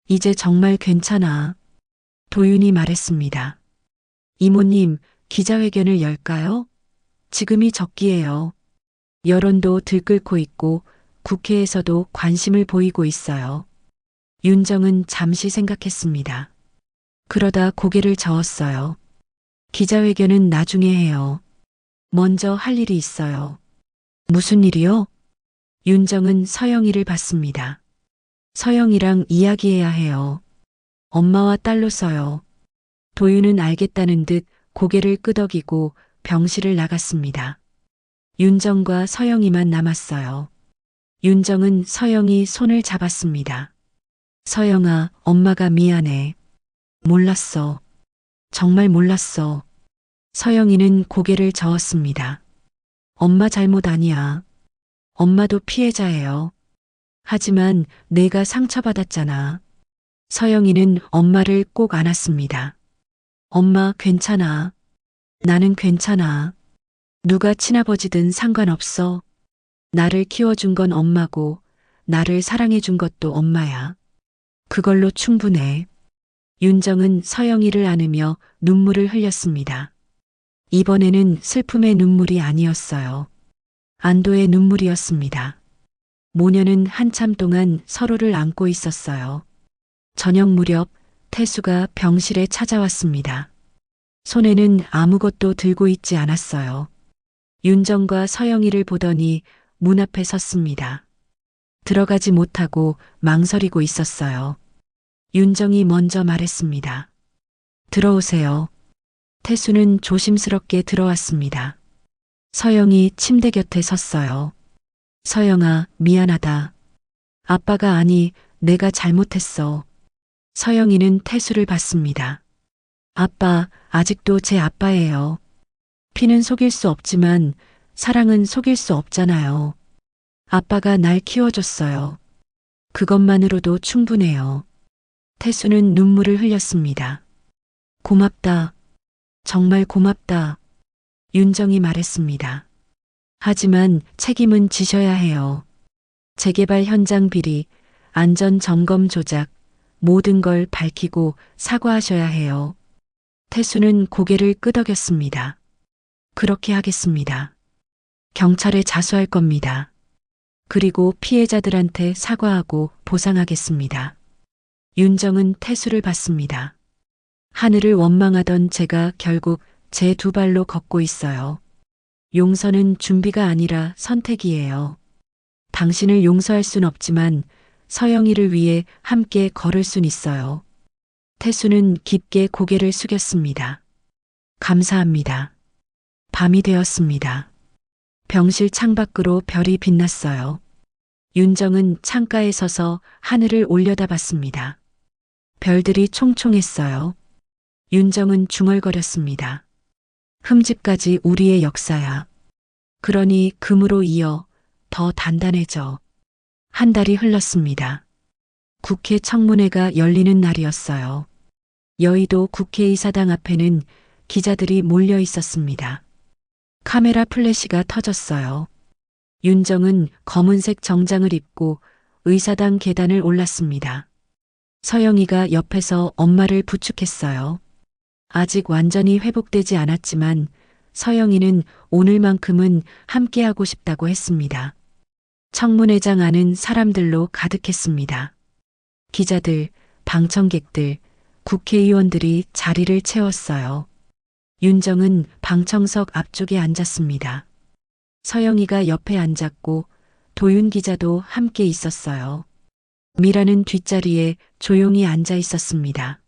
이제 정말 괜찮아. 도윤이 말했습니다. 이모님, 기자회견을 열까요? 지금이 적기예요. 여론도 들끓고 있고 국회에서도 관심을 보이고 있어요. 윤정은 잠시 생각했습니다. 그러다 고개를 저었어요. 기자회견은 나중에 해요. 먼저 할 일이 있어요. 무슨 일이요? 윤정은 서영이를 봤습니다. 서영이랑 이야기해야 해요. 엄마와 딸로서요. 도윤은 알겠다는 듯 고개를 끄덕이고 병실을 나갔습니다. 윤정과 서영이만 남았어요. 윤정은 서영이 손을 잡았습니다. 서영아, 엄마가 미안해. 몰랐어. 정말 몰랐어. 서영이는 고개를 저었습니다. 엄마 잘못 아니야. 엄마도 피해자예요. 하지만 내가 상처받았잖아. 서영이는 엄마를 꼭 안았습니다. 엄마, 괜찮아. 나는 괜찮아. 누가 친아버지든 상관없어. 나를 키워준 건 엄마고 나를 사랑해준 것도 엄마야. 그걸로 충분해. 윤정은 서영이를 안으며 눈물을 흘렸습니다. 이번에는 슬픔의 눈물이 아니었어요. 안도의 눈물이었습니다. 모녀는 한참 동안 서로를 안고 있었어요. 저녁 무렵 태수가 병실에 찾아왔습니다. 손에는 아무것도 들고 있지 않았어요. 윤정과 서영이를 보더니 문 앞에 섰습니다. 들어가지 못하고 망설이고 있었어요. 윤정이 먼저 말했습니다. 들어오세요. 태수는 조심스럽게 들어왔습니다. 서영이 침대 곁에 섰어요. 서영아, 미안하다. 아빠가 아니, 내가 잘못했어. 서영이는 태수를 봤습니다. 아빠, 아직도 제 아빠예요. 피는 속일 수 없지만 사랑은 속일 수 없잖아요. 아빠가 날 키워줬어요. 그것만으로도 충분해요. 태수는 눈물을 흘렸습니다. 고맙다. 정말 고맙다. 윤정이 말했습니다. 하지만 책임은 지셔야 해요. 재개발 현장 비리, 안전 점검 조작, 모든 걸 밝히고 사과하셔야 해요. 태수는 고개를 끄덕였습니다. 그렇게 하겠습니다. 경찰에 자수할 겁니다. 그리고 피해자들한테 사과하고 보상하겠습니다. 윤정은 태수를 봤습니다. 하늘을 원망하던 제가 결국 제 두 발로 걷고 있어요. 용서는 준비가 아니라 선택이에요. 당신을 용서할 순 없지만 서영이를 위해 함께 걸을 순 있어요. 태수는 깊게 고개를 숙였습니다. 감사합니다. 밤이 되었습니다. 병실 창밖으로 별이 빛났어요. 윤정은 창가에 서서 하늘을 올려다봤습니다. 별들이 총총했어요. 윤정은 중얼거렸습니다. 흠집까지 우리의 역사야. 그러니 금으로 이어 더 단단해져. 한 달이 흘렀습니다. 국회 청문회가 열리는 날이었어요. 여의도 국회의사당 앞에는 기자들이 몰려 있었습니다. 카메라 플래시가 터졌어요. 윤정은 검은색 정장을 입고 의사당 계단을 올랐습니다. 서영이가 옆에서 엄마를 부축했어요. 아직 완전히 회복되지 않았지만 서영이는 오늘만큼은 함께하고 싶다고 했습니다. 청문회장 안은 사람들로 가득했습니다. 기자들, 방청객들, 국회의원들이 자리를 채웠어요. 윤정은 방청석 앞쪽에 앉았습니다. 서영이가 옆에 앉았고 도윤 기자도 함께 있었어요. 미라는 뒷자리에 조용히 앉아 있었습니다.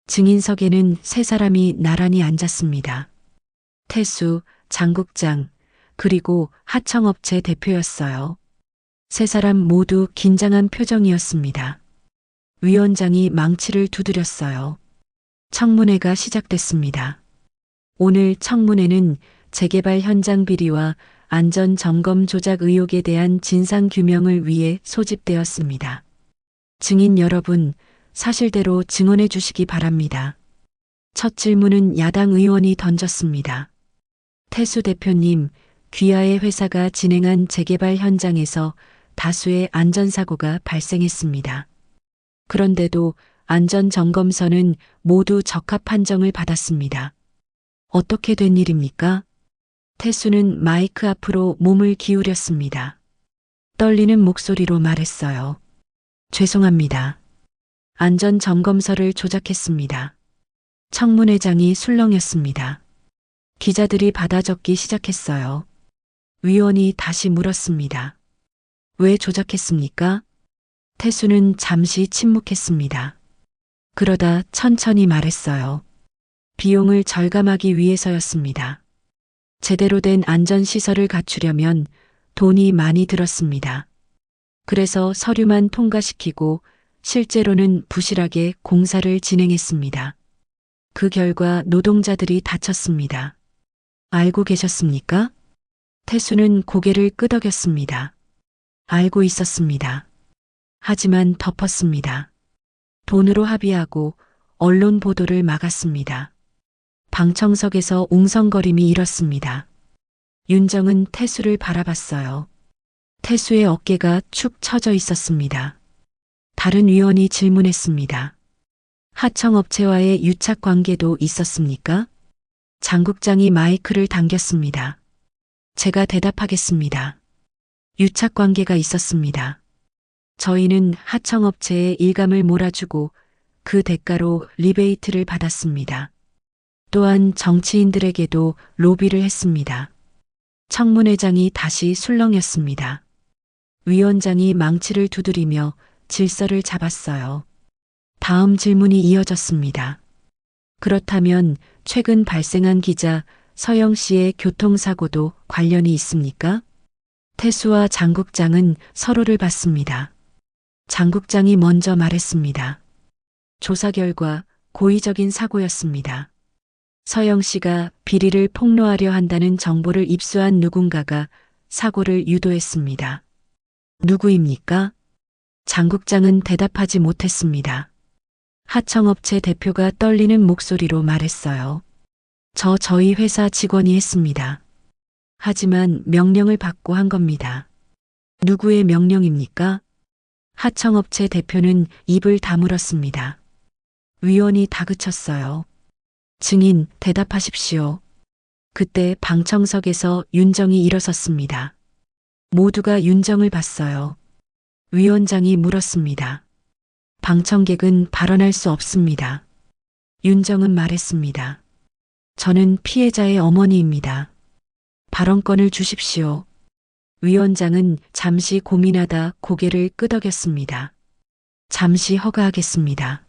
증인석에는 세 사람이 나란히 앉았습니다. 태수, 장 국장, 그리고 하청업체 대표였어요. 세 사람 모두 긴장한 표정이었습니다. 위원장이 망치를 두드렸어요. 청문회가 시작됐습니다. 오늘 청문회는 재개발 현장 비리와 안전 점검 조작 의혹에 대한 진상 규명을 위해 소집되었습니다. 증인 여러분, 사실대로 증언해 주시기 바랍니다. 첫 질문은 야당 의원이 던졌습니다. 태수 대표님, 귀하의 회사가 진행한 재개발 현장에서 다수의 안전사고가 발생했습니다. 그런데도 안전점검서는 모두 적합 판정을 받았습니다. 어떻게 된 일입니까? 태수는 마이크 앞으로 몸을 기울였습니다. 떨리는 목소리로 말했어요. 죄송합니다. 안전점검서를 조작했습니다. 청문회장이 술렁였습니다. 기자들이 받아 적기 시작했어요. 위원이 다시 물었습니다. 왜 조작했습니까? 태수는 잠시 침묵했습니다. 그러다 천천히 말했어요. 비용을 절감하기 위해서였습니다. 제대로 된 안전시설을 갖추려면 돈이 많이 들었습니다. 그래서 서류만 통과시키고 실제로는 부실하게 공사를 진행했습니다. 그 결과 노동자들이 다쳤습니다. 알고 계셨습니까? 태수는 고개를 끄덕였습니다. 알고 있었습니다. 하지만 덮었습니다. 돈으로 합의하고 언론 보도를 막았습니다. 방청석에서 웅성거림이 일었습니다. 윤정은 태수를 바라봤어요. 태수의 어깨가 축 처져 있었습니다. 다른 위원이 질문했습니다. 하청업체와의 유착 관계도 있었습니까? 장국장이 마이크를 당겼습니다. 제가 대답하겠습니다. 유착 관계가 있었습니다. 저희는 하청업체에 일감을 몰아주고 그 대가로 리베이트를 받았습니다. 또한 정치인들에게도 로비를 했습니다. 청문회장이 다시 술렁였습니다. 위원장이 망치를 두드리며 질서를 잡았어요. 다음 질문이 이어졌습니다. 그렇다면 최근 발생한 기자 서영 씨의 교통사고도 관련이 있습니까? 태수와 장국장은 서로를 봤습니다. 장국장이 먼저 말했습니다. 조사 결과 고의적인 사고였습니다. 서영 씨가 비리를 폭로하려 한다는 정보를 입수한 누군가가 사고를 유도했습니다. 누구입니까? 장국장은 대답하지 못했습니다. 하청업체 대표가 떨리는 목소리로 말했어요. 저희 회사 직원이 했습니다. 하지만 명령을 받고 한 겁니다. 누구의 명령입니까? 하청업체 대표는 입을 다물었습니다. 위원이 다그쳤어요. 증인, 대답하십시오. 그때 방청석에서 윤정이 일어섰습니다. 모두가 윤정을 봤어요. 위원장이 물었습니다. 방청객은 발언할 수 없습니다. 윤정은 말했습니다. 저는 피해자의 어머니입니다. 발언권을 주십시오. 위원장은 잠시 고민하다 고개를 끄덕였습니다. 잠시 허가하겠습니다.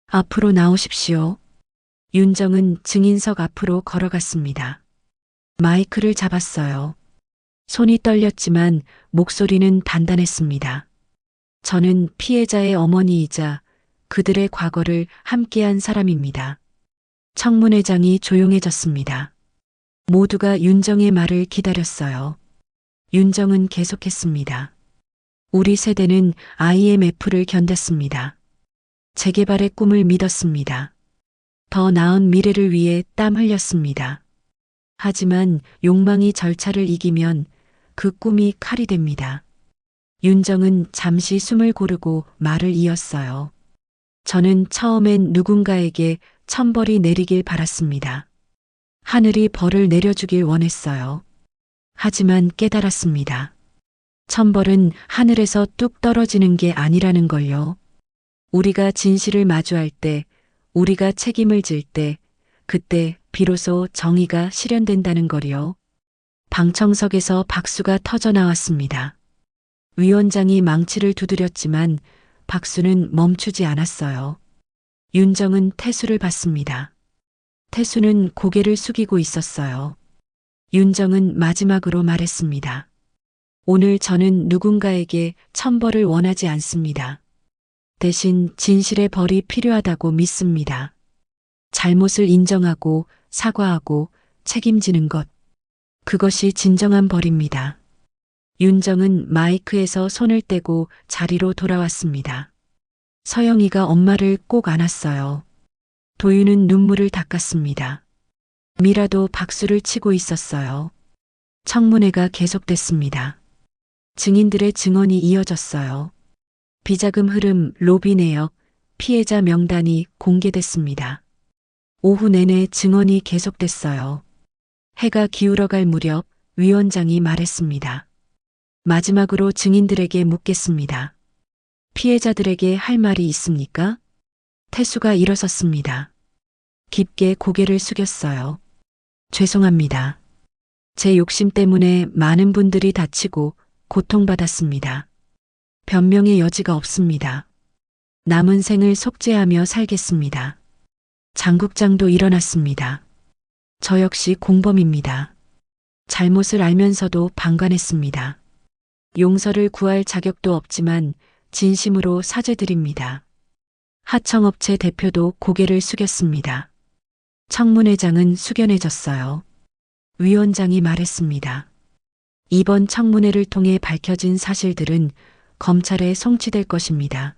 앞으로 나오십시오. 윤정은 증인석 앞으로 걸어갔습니다. 마이크를 잡았어요. 손이 떨렸지만 목소리는 단단했습니다. 저는 피해자의 어머니이자 그들의 과거를 함께한 사람입니다. 청문회장이 조용해졌습니다. 모두가 윤정의 말을 기다렸어요. 윤정은 계속했습니다. 우리 세대는 IMF를 견뎠습니다. 재개발의 꿈을 믿었습니다. 더 나은 미래를 위해 땀 흘렸습니다. 하지만 욕망이 절차를 이기면 그 꿈이 칼이 됩니다. 윤정은 잠시 숨을 고르고 말을 이었어요. 저는 처음엔 누군가에게 천벌이 내리길 바랐습니다. 하늘이 벌을 내려주길 원했어요. 하지만 깨달았습니다. 천벌은 하늘에서 뚝 떨어지는 게 아니라는 걸요. 우리가 진실을 마주할 때, 우리가 책임을 질 때, 그때 비로소 정의가 실현된다는 거리요. 방청석에서 박수가 터져 나왔습니다. 위원장이 망치를 두드렸지만 박수는 멈추지 않았어요. 윤정은 태수를 봤습니다. 태수는 고개를 숙이고 있었어요. 윤정은 마지막으로 말했습니다. 오늘 저는 누군가에게 천벌을 원하지 않습니다. 대신 진실의 벌이 필요하다고 믿습니다. 잘못을 인정하고 사과하고 책임지는 것. 그것이 진정한 벌입니다. 윤정은 마이크에서 손을 떼고 자리로 돌아왔습니다. 서영이가 엄마를 꼭 안았어요. 도윤은 눈물을 닦았습니다. 미라도 박수를 치고 있었어요. 청문회가 계속됐습니다. 증인들의 증언이 이어졌어요. 비자금 흐름 로비 내역, 피해자 명단이 공개됐습니다. 오후 내내 증언이 계속됐어요. 해가 기울어갈 무렵 위원장이 말했습니다. 마지막으로 증인들에게 묻겠습니다. 피해자들에게 할 말이 있습니까? 태수가 일어섰습니다. 깊게 고개를 숙였어요. 죄송합니다. 제 욕심 때문에 많은 분들이 다치고 고통받았습니다. 변명의 여지가 없습니다. 남은 생을 속죄하며 살겠습니다. 장국장도 일어났습니다. 저 역시 공범입니다. 잘못을 알면서도 방관했습니다. 용서를 구할 자격도 없지만 진심으로 사죄드립니다. 하청업체 대표도 고개를 숙였습니다. 청문회장은 숙연해졌어요. 위원장이 말했습니다. 이번 청문회를 통해 밝혀진 사실들은 검찰에 송치될 것입니다.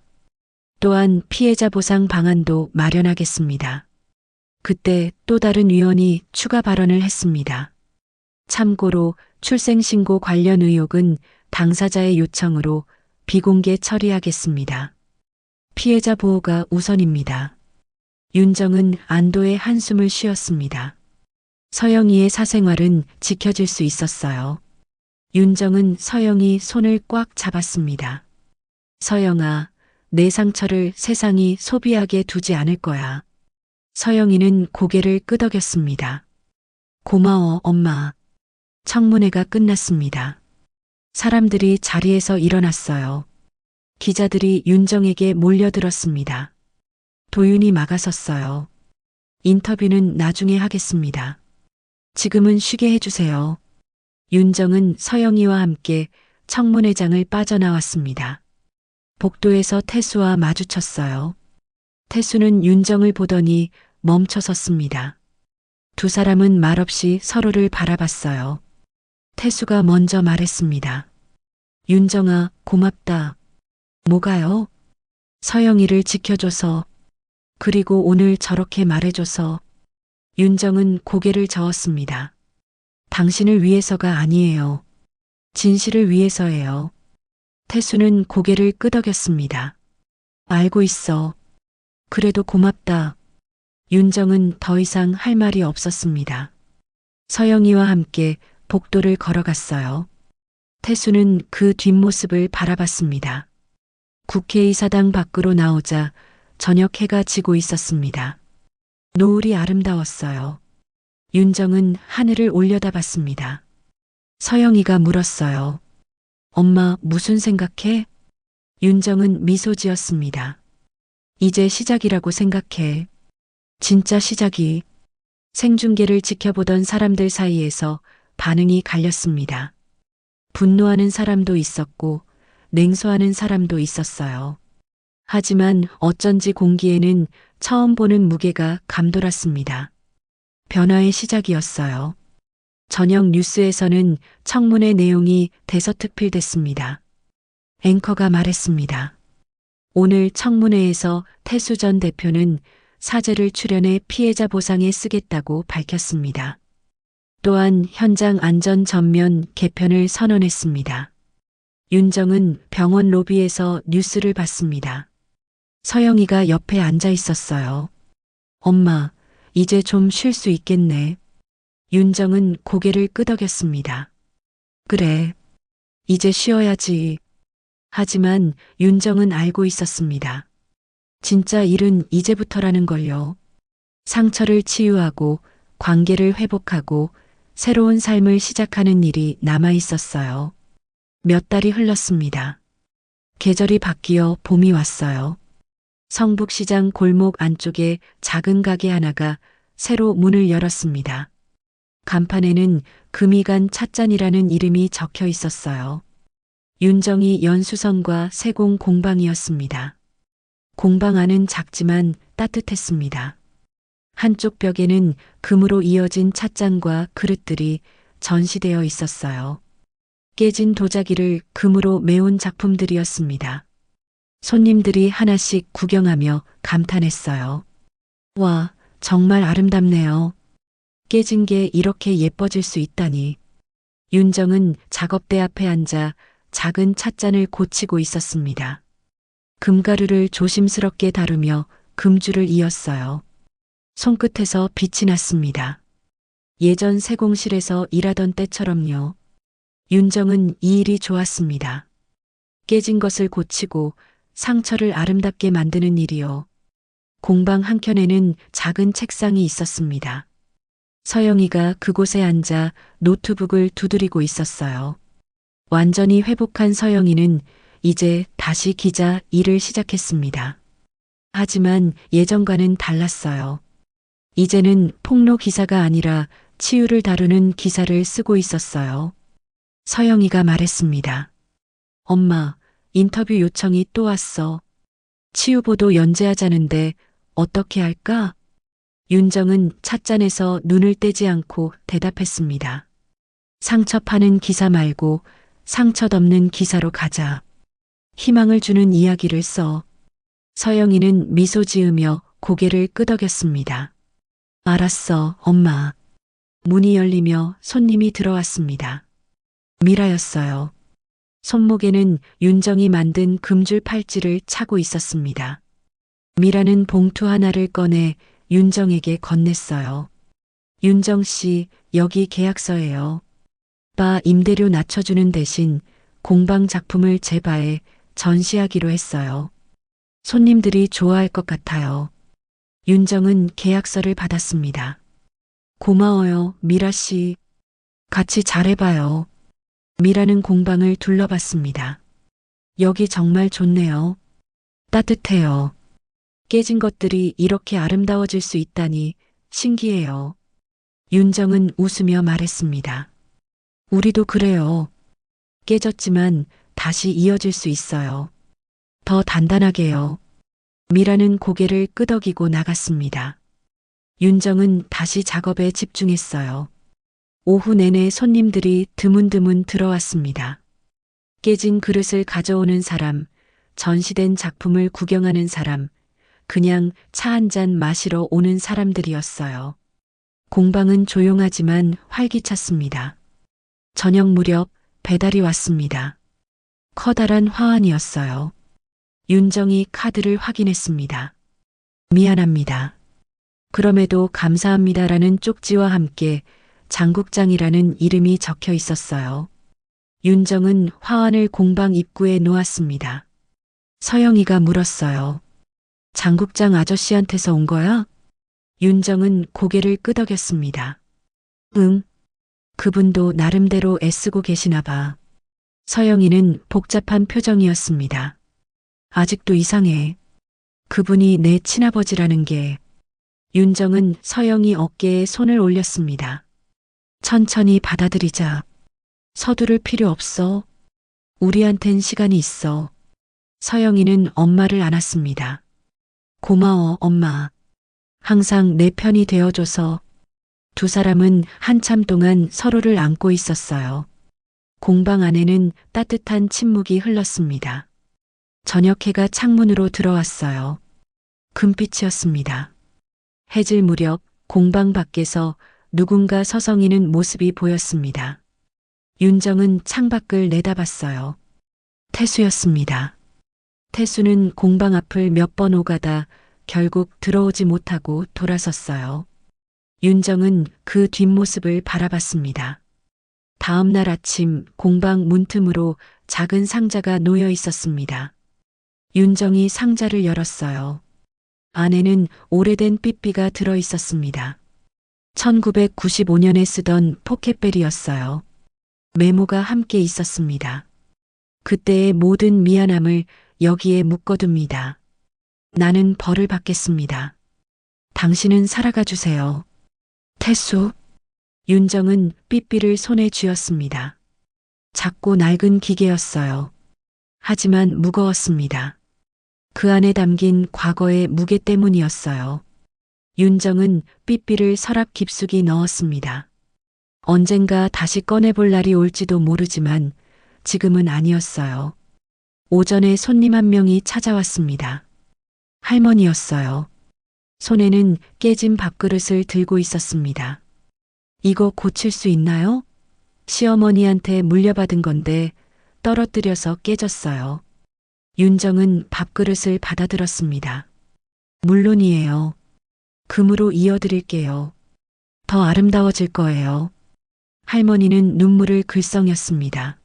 또한 피해자 보상 방안도 마련하겠습니다. 그때 또 다른 위원이 추가 발언을 했습니다. 참고로 출생신고 관련 의혹은 당사자의 요청으로 비공개 처리하겠습니다. 피해자 보호가 우선입니다. 윤정은 안도의 한숨을 쉬었습니다. 서영이의 사생활은 지켜질 수 있었어요. 윤정은 서영이 손을 꽉 잡았습니다. 서영아, 내 상처를 세상이 소비하게 두지 않을 거야. 서영이는 고개를 끄덕였습니다. 고마워, 엄마. 청문회가 끝났습니다. 사람들이 자리에서 일어났어요. 기자들이 윤정에게 몰려들었습니다. 도윤이 막아섰어요. 인터뷰는 나중에 하겠습니다. 지금은 쉬게 해주세요. 윤정은 서영이와 함께 청문회장을 빠져나왔습니다. 복도에서 태수와 마주쳤어요. 태수는 윤정을 보더니 멈춰섰습니다. 두 사람은 말없이 서로를 바라봤어요. 태수가 먼저 말했습니다. 윤정아, 고맙다. 뭐가요? 서영이를 지켜줘서, 그리고 오늘 저렇게 말해줘서. 윤정은 고개를 저었습니다. 당신을 위해서가 아니에요. 진실을 위해서예요. 태수는 고개를 끄덕였습니다. 알고 있어. 그래도 고맙다. 윤정은 더 이상 할 말이 없었습니다. 서영이와 함께 복도를 걸어갔어요. 태수는 그 뒷모습을 바라봤습니다. 국회의사당 밖으로 나오자 저녁 해가 지고 있었습니다. 노을이 아름다웠어요. 윤정은 하늘을 올려다봤습니다. 서영이가 물었어요. 엄마, 무슨 생각해? 윤정은 미소 지었습니다. 이제 시작이라고 생각해. 진짜 시작이. 생중계를 지켜보던 사람들 사이에서 반응이 갈렸습니다. 분노하는 사람도 있었고 냉소하는 사람도 있었어요. 하지만 어쩐지 공기에는 처음 보는 무게가 감돌았습니다. 변화의 시작이었어요. 저녁 뉴스에서는 청문회 내용이 대서특필됐습니다. 앵커가 말했습니다. 오늘 청문회에서 태수 전 대표는 사죄를 출연해 피해자 보상에 쓰겠다고 밝혔습니다. 또한 현장 안전 전면 개편을 선언했습니다. 윤정은 병원 로비에서 뉴스를 봤습니다. 서영이가 옆에 앉아 있었어요. 엄마, 이제 좀 쉴 수 있겠네. 윤정은 고개를 끄덕였습니다. 그래, 이제 쉬어야지. 하지만 윤정은 알고 있었습니다. 진짜 일은 이제부터라는 걸요. 상처를 치유하고 관계를 회복하고 새로운 삶을 시작하는 일이 남아 있었어요. 몇 달이 흘렀습니다. 계절이 바뀌어 봄이 왔어요. 성북시장 골목 안쪽에 작은 가게 하나가 새로 문을 열었습니다. 간판에는 금이간 찻잔이라는 이름이 적혀 있었어요. 윤정이 연수선과 세공 공방이었습니다. 공방 안은 작지만 따뜻했습니다. 한쪽 벽에는 금으로 이어진 찻잔과 그릇들이 전시되어 있었어요. 깨진 도자기를 금으로 메운 작품들이었습니다. 손님들이 하나씩 구경하며 감탄했어요. 와, 정말 아름답네요. 깨진 게 이렇게 예뻐질 수 있다니. 윤정은 작업대 앞에 앉아 작은 찻잔을 고치고 있었습니다. 금가루를 조심스럽게 다루며 금줄을 이었어요. 손끝에서 빛이 났습니다. 예전 세공실에서 일하던 때처럼요. 윤정은 이 일이 좋았습니다. 깨진 것을 고치고 상처를 아름답게 만드는 일이요. 공방 한켠에는 작은 책상이 있었습니다. 서영이가 그곳에 앉아 노트북을 두드리고 있었어요. 완전히 회복한 서영이는 이제 다시 기자 일을 시작했습니다. 하지만 예전과는 달랐어요. 이제는 폭로 기사가 아니라 치유를 다루는 기사를 쓰고 있었어요. 서영이가 말했습니다. 엄마, 인터뷰 요청이 또 왔어. 치유보도 연재하자는데 어떻게 할까? 윤정은 찻잔에서 눈을 떼지 않고 대답했습니다. 상처 파는 기사 말고 상처 덮는 기사로 가자. 희망을 주는 이야기를 써. 서영이는 미소 지으며 고개를 끄덕였습니다. 알았어, 엄마. 문이 열리며 손님이 들어왔습니다. 미라였어요. 손목에는 윤정이 만든 금줄 팔찌를 차고 있었습니다. 미라는 봉투 하나를 꺼내 윤정에게 건넸어요. 윤정 씨, 여기 계약서예요. 바 임대료 낮춰주는 대신 공방 작품을 제 바에 전시하기로 했어요. 손님들이 좋아할 것 같아요. 윤정은 계약서를 받았습니다. 고마워요, 미라 씨. 같이 잘해봐요. 미라는 공방을 둘러봤습니다. 여기 정말 좋네요. 따뜻해요. 깨진 것들이 이렇게 아름다워질 수 있다니 신기해요. 윤정은 웃으며 말했습니다. 우리도 그래요. 깨졌지만 다시 이어질 수 있어요. 더 단단하게요. 미라는 고개를 끄덕이고 나갔습니다. 윤정은 다시 작업에 집중했어요. 오후 내내 손님들이 드문드문 들어왔습니다. 깨진 그릇을 가져오는 사람, 전시된 작품을 구경하는 사람, 그냥 차 한 잔 마시러 오는 사람들이었어요. 공방은 조용하지만 활기찼습니다. 저녁 무렵 배달이 왔습니다. 커다란 화환이었어요. 윤정이 카드를 확인했습니다. 미안합니다. 그럼에도 감사합니다라는 쪽지와 함께 장국장이라는 이름이 적혀 있었어요. 윤정은 화환을 공방 입구에 놓았습니다. 서영이가 물었어요. 장국장 아저씨한테서 온 거야? 윤정은 고개를 끄덕였습니다. 응. 그분도 나름대로 애쓰고 계시나 봐. 서영이는 복잡한 표정이었습니다. 아직도 이상해. 그분이 내 친아버지라는 게. 윤정은 서영이 어깨에 손을 올렸습니다. 천천히 받아들이자. 서두를 필요 없어. 우리한텐 시간이 있어. 서영이는 엄마를 안았습니다. 고마워, 엄마. 항상 내 편이 되어줘서. 두 사람은 한참 동안 서로를 안고 있었어요. 공방 안에는 따뜻한 침묵이 흘렀습니다. 저녁 해가 창문으로 들어왔어요. 금빛이었습니다. 해질 무렵 공방 밖에서 누군가 서성이는 모습이 보였습니다. 윤정은 창밖을 내다봤어요. 태수였습니다. 태수는 공방 앞을 몇 번 오가다 결국 들어오지 못하고 돌아섰어요. 윤정은 그 뒷모습을 바라봤습니다. 다음 날 아침 공방 문틈으로 작은 상자가 놓여 있었습니다. 윤정이 상자를 열었어요. 안에는 오래된 삐삐가 들어 있었습니다. 1995년에 쓰던 포켓벨이었어요. 메모가 함께 있었습니다. 그때의 모든 미안함을 여기에 묶어둡니다. 나는 벌을 받겠습니다. 당신은 살아가 주세요. 태수. 윤정은 삐삐를 손에 쥐었습니다. 작고 낡은 기계였어요. 하지만 무거웠습니다. 그 안에 담긴 과거의 무게 때문이었어요. 윤정은 삐삐를 서랍 깊숙이 넣었습니다. 언젠가 다시 꺼내볼 날이 올지도 모르지만 지금은 아니었어요. 오전에 손님 한 명이 찾아왔습니다. 할머니였어요. 손에는 깨진 밥그릇을 들고 있었습니다. 이거 고칠 수 있나요? 시어머니한테 물려받은 건데 떨어뜨려서 깨졌어요. 윤정은 밥그릇을 받아들었습니다. 물론이에요. 금으로 이어드릴게요. 더 아름다워질 거예요. 할머니는 눈물을 글썽였습니다.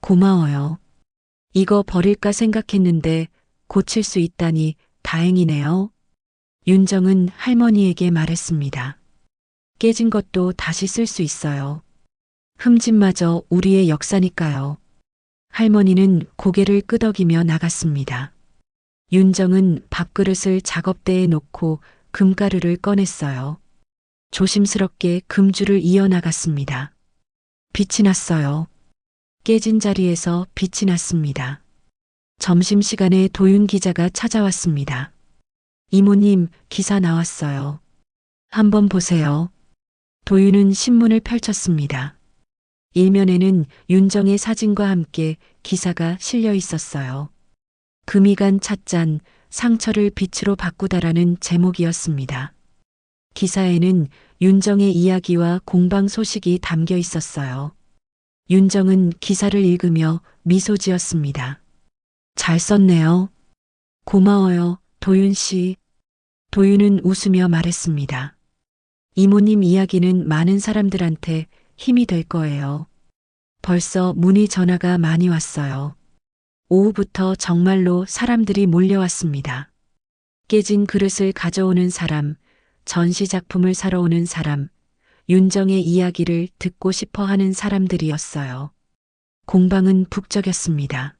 고마워요. 이거 버릴까 생각했는데 고칠 수 있다니 다행이네요. 윤정은 할머니에게 말했습니다. 깨진 것도 다시 쓸 수 있어요. 흠집마저 우리의 역사니까요. 할머니는 고개를 끄덕이며 나갔습니다. 윤정은 밥그릇을 작업대에 놓고 금가루를 꺼냈어요. 조심스럽게 금줄을 이어나갔습니다. 빛이 났어요. 깨진 자리에서 빛이 났습니다. 점심시간에 도윤 기자가 찾아왔습니다. 이모님, 기사 나왔어요. 한번 보세요. 도윤은 신문을 펼쳤습니다. 일면에는 윤정의 사진과 함께 기사가 실려 있었어요. 금이 간 찻잔, 상처를 빛으로 바꾸다라는 제목이었습니다. 기사에는 윤정의 이야기와 공방 소식이 담겨 있었어요. 윤정은 기사를 읽으며 미소 지었습니다. 잘 썼네요. 고마워요, 도윤 씨. 도윤은 웃으며 말했습니다. 이모님 이야기는 많은 사람들한테 힘이 될 거예요. 벌써 문의 전화가 많이 왔어요. 오후부터 정말로 사람들이 몰려왔습니다. 깨진 그릇을 가져오는 사람, 전시작품을 사러 오는 사람, 윤정의 이야기를 듣고 싶어 하는 사람들이었어요. 공방은 북적였습니다.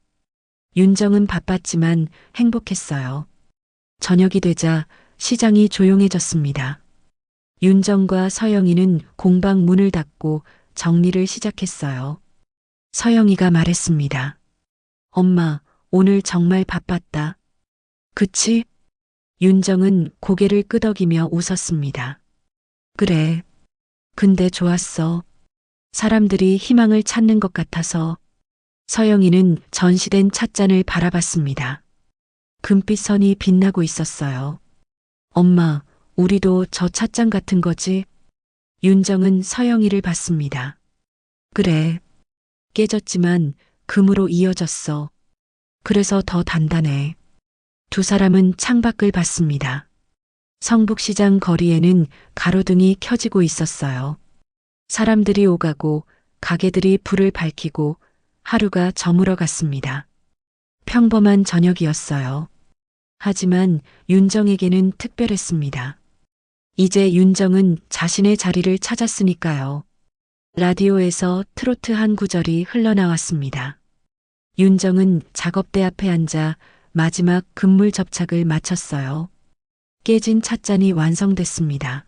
윤정은 바빴지만 행복했어요. 저녁이 되자 시장이 조용해졌습니다. 윤정과 서영이는 공방 문을 닫고 정리를 시작했어요. 서영이가 말했습니다. 엄마, 오늘 정말 바빴다. 그치? 윤정은 고개를 끄덕이며 웃었습니다. 그래. 근데 좋았어. 사람들이 희망을 찾는 것 같아서. 서영이는 전시된 찻잔을 바라봤습니다. 금빛 선이 빛나고 있었어요. 엄마, 우리도 저 찻잔 같은 거지? 윤정은 서영이를 봤습니다. 그래. 깨졌지만 금으로 이어졌어. 그래서 더 단단해. 두 사람은 창밖을 봤습니다. 성북시장 거리에는 가로등이 켜지고 있었어요. 사람들이 오가고 가게들이 불을 밝히고 하루가 저물어 갔습니다. 평범한 저녁이었어요. 하지만 윤정에게는 특별했습니다. 이제 윤정은 자신의 자리를 찾았으니까요. 라디오에서 트로트 한 구절이 흘러나왔습니다. 윤정은 작업대 앞에 앉아 마지막 금물 접착을 마쳤어요. 깨진 찻잔이 완성됐습니다.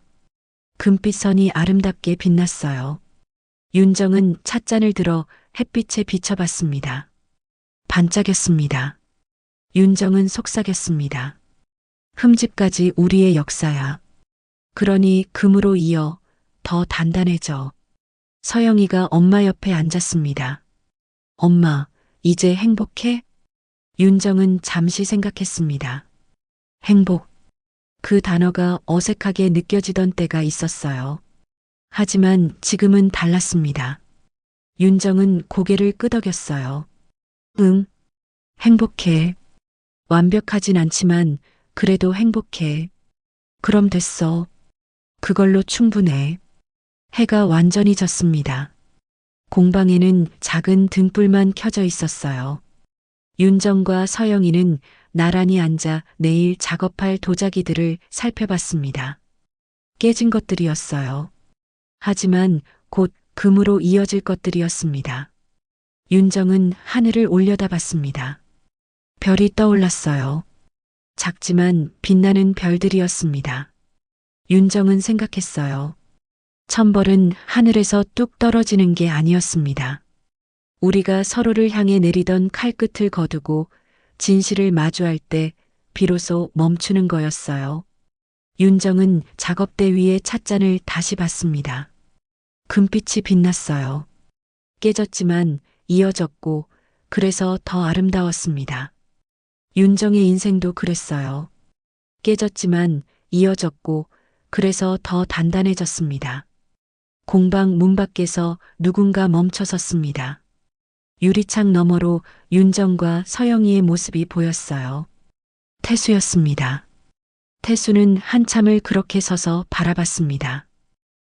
금빛 선이 아름답게 빛났어요. 윤정은 찻잔을 들어 햇빛에 비춰봤습니다. 반짝였습니다. 윤정은 속삭였습니다. 흠집까지 우리의 역사야. 그러니 금으로 이어 더 단단해져. 서영이가 엄마 옆에 앉았습니다. 엄마, 이제 행복해? 윤정은 잠시 생각했습니다. 행복. 그 단어가 어색하게 느껴지던 때가 있었어요. 하지만 지금은 달랐습니다. 윤정은 고개를 끄덕였어요. 응, 행복해. 완벽하진 않지만 그래도 행복해. 그럼 됐어. 그걸로 충분해. 해가 완전히 졌습니다. 공방에는 작은 등불만 켜져 있었어요. 윤정과 서영이는 나란히 앉아 내일 작업할 도자기들을 살펴봤습니다. 깨진 것들이었어요. 하지만 곧 금으로 이어질 것들이었습니다. 윤정은 하늘을 올려다봤습니다. 별이 떠올랐어요. 작지만 빛나는 별들이었습니다. 윤정은 생각했어요. 천벌은 하늘에서 뚝 떨어지는 게 아니었습니다. 우리가 서로를 향해 내리던 칼끝을 거두고 진실을 마주할 때 비로소 멈추는 거였어요. 윤정은 작업대 위에 찻잔을 다시 봤습니다. 금빛이 빛났어요. 깨졌지만 이어졌고 그래서 더 아름다웠습니다. 윤정의 인생도 그랬어요. 깨졌지만 이어졌고 그래서 더 단단해졌습니다. 공방 문 밖에서 누군가 멈춰섰습니다. 유리창 너머로 윤정과 서영이의 모습이 보였어요. 태수였습니다. 태수는 한참을 그렇게 서서 바라봤습니다.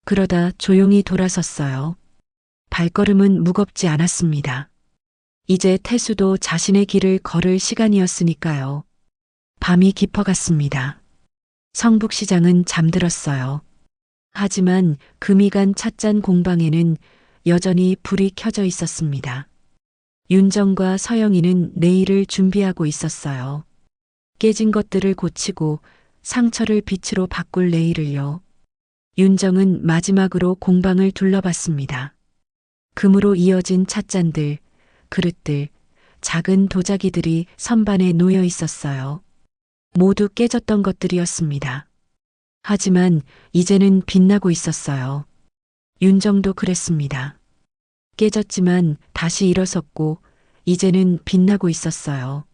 그러다 조용히 돌아섰어요. 발걸음은 무겁지 않았습니다. 이제 태수도 자신의 길을 걸을 시간이었으니까요. 밤이 깊어갔습니다. 성북시장은 잠들었어요. 하지만 금이 간 찻잔 공방에는 여전히 불이 켜져 있었습니다. 윤정과 서영이는 내일을 준비하고 있었어요. 깨진 것들을 고치고 상처를 빛으로 바꿀 내일을요. 윤정은 마지막으로 공방을 둘러봤습니다. 금으로 이어진 찻잔들, 그릇들, 작은 도자기들이 선반에 놓여 있었어요. 모두 깨졌던 것들이었습니다. 하지만 이제는 빛나고 있었어요. 윤정도 그랬습니다. 깨졌지만 다시 일어섰고 이제는 빛나고 있었어요.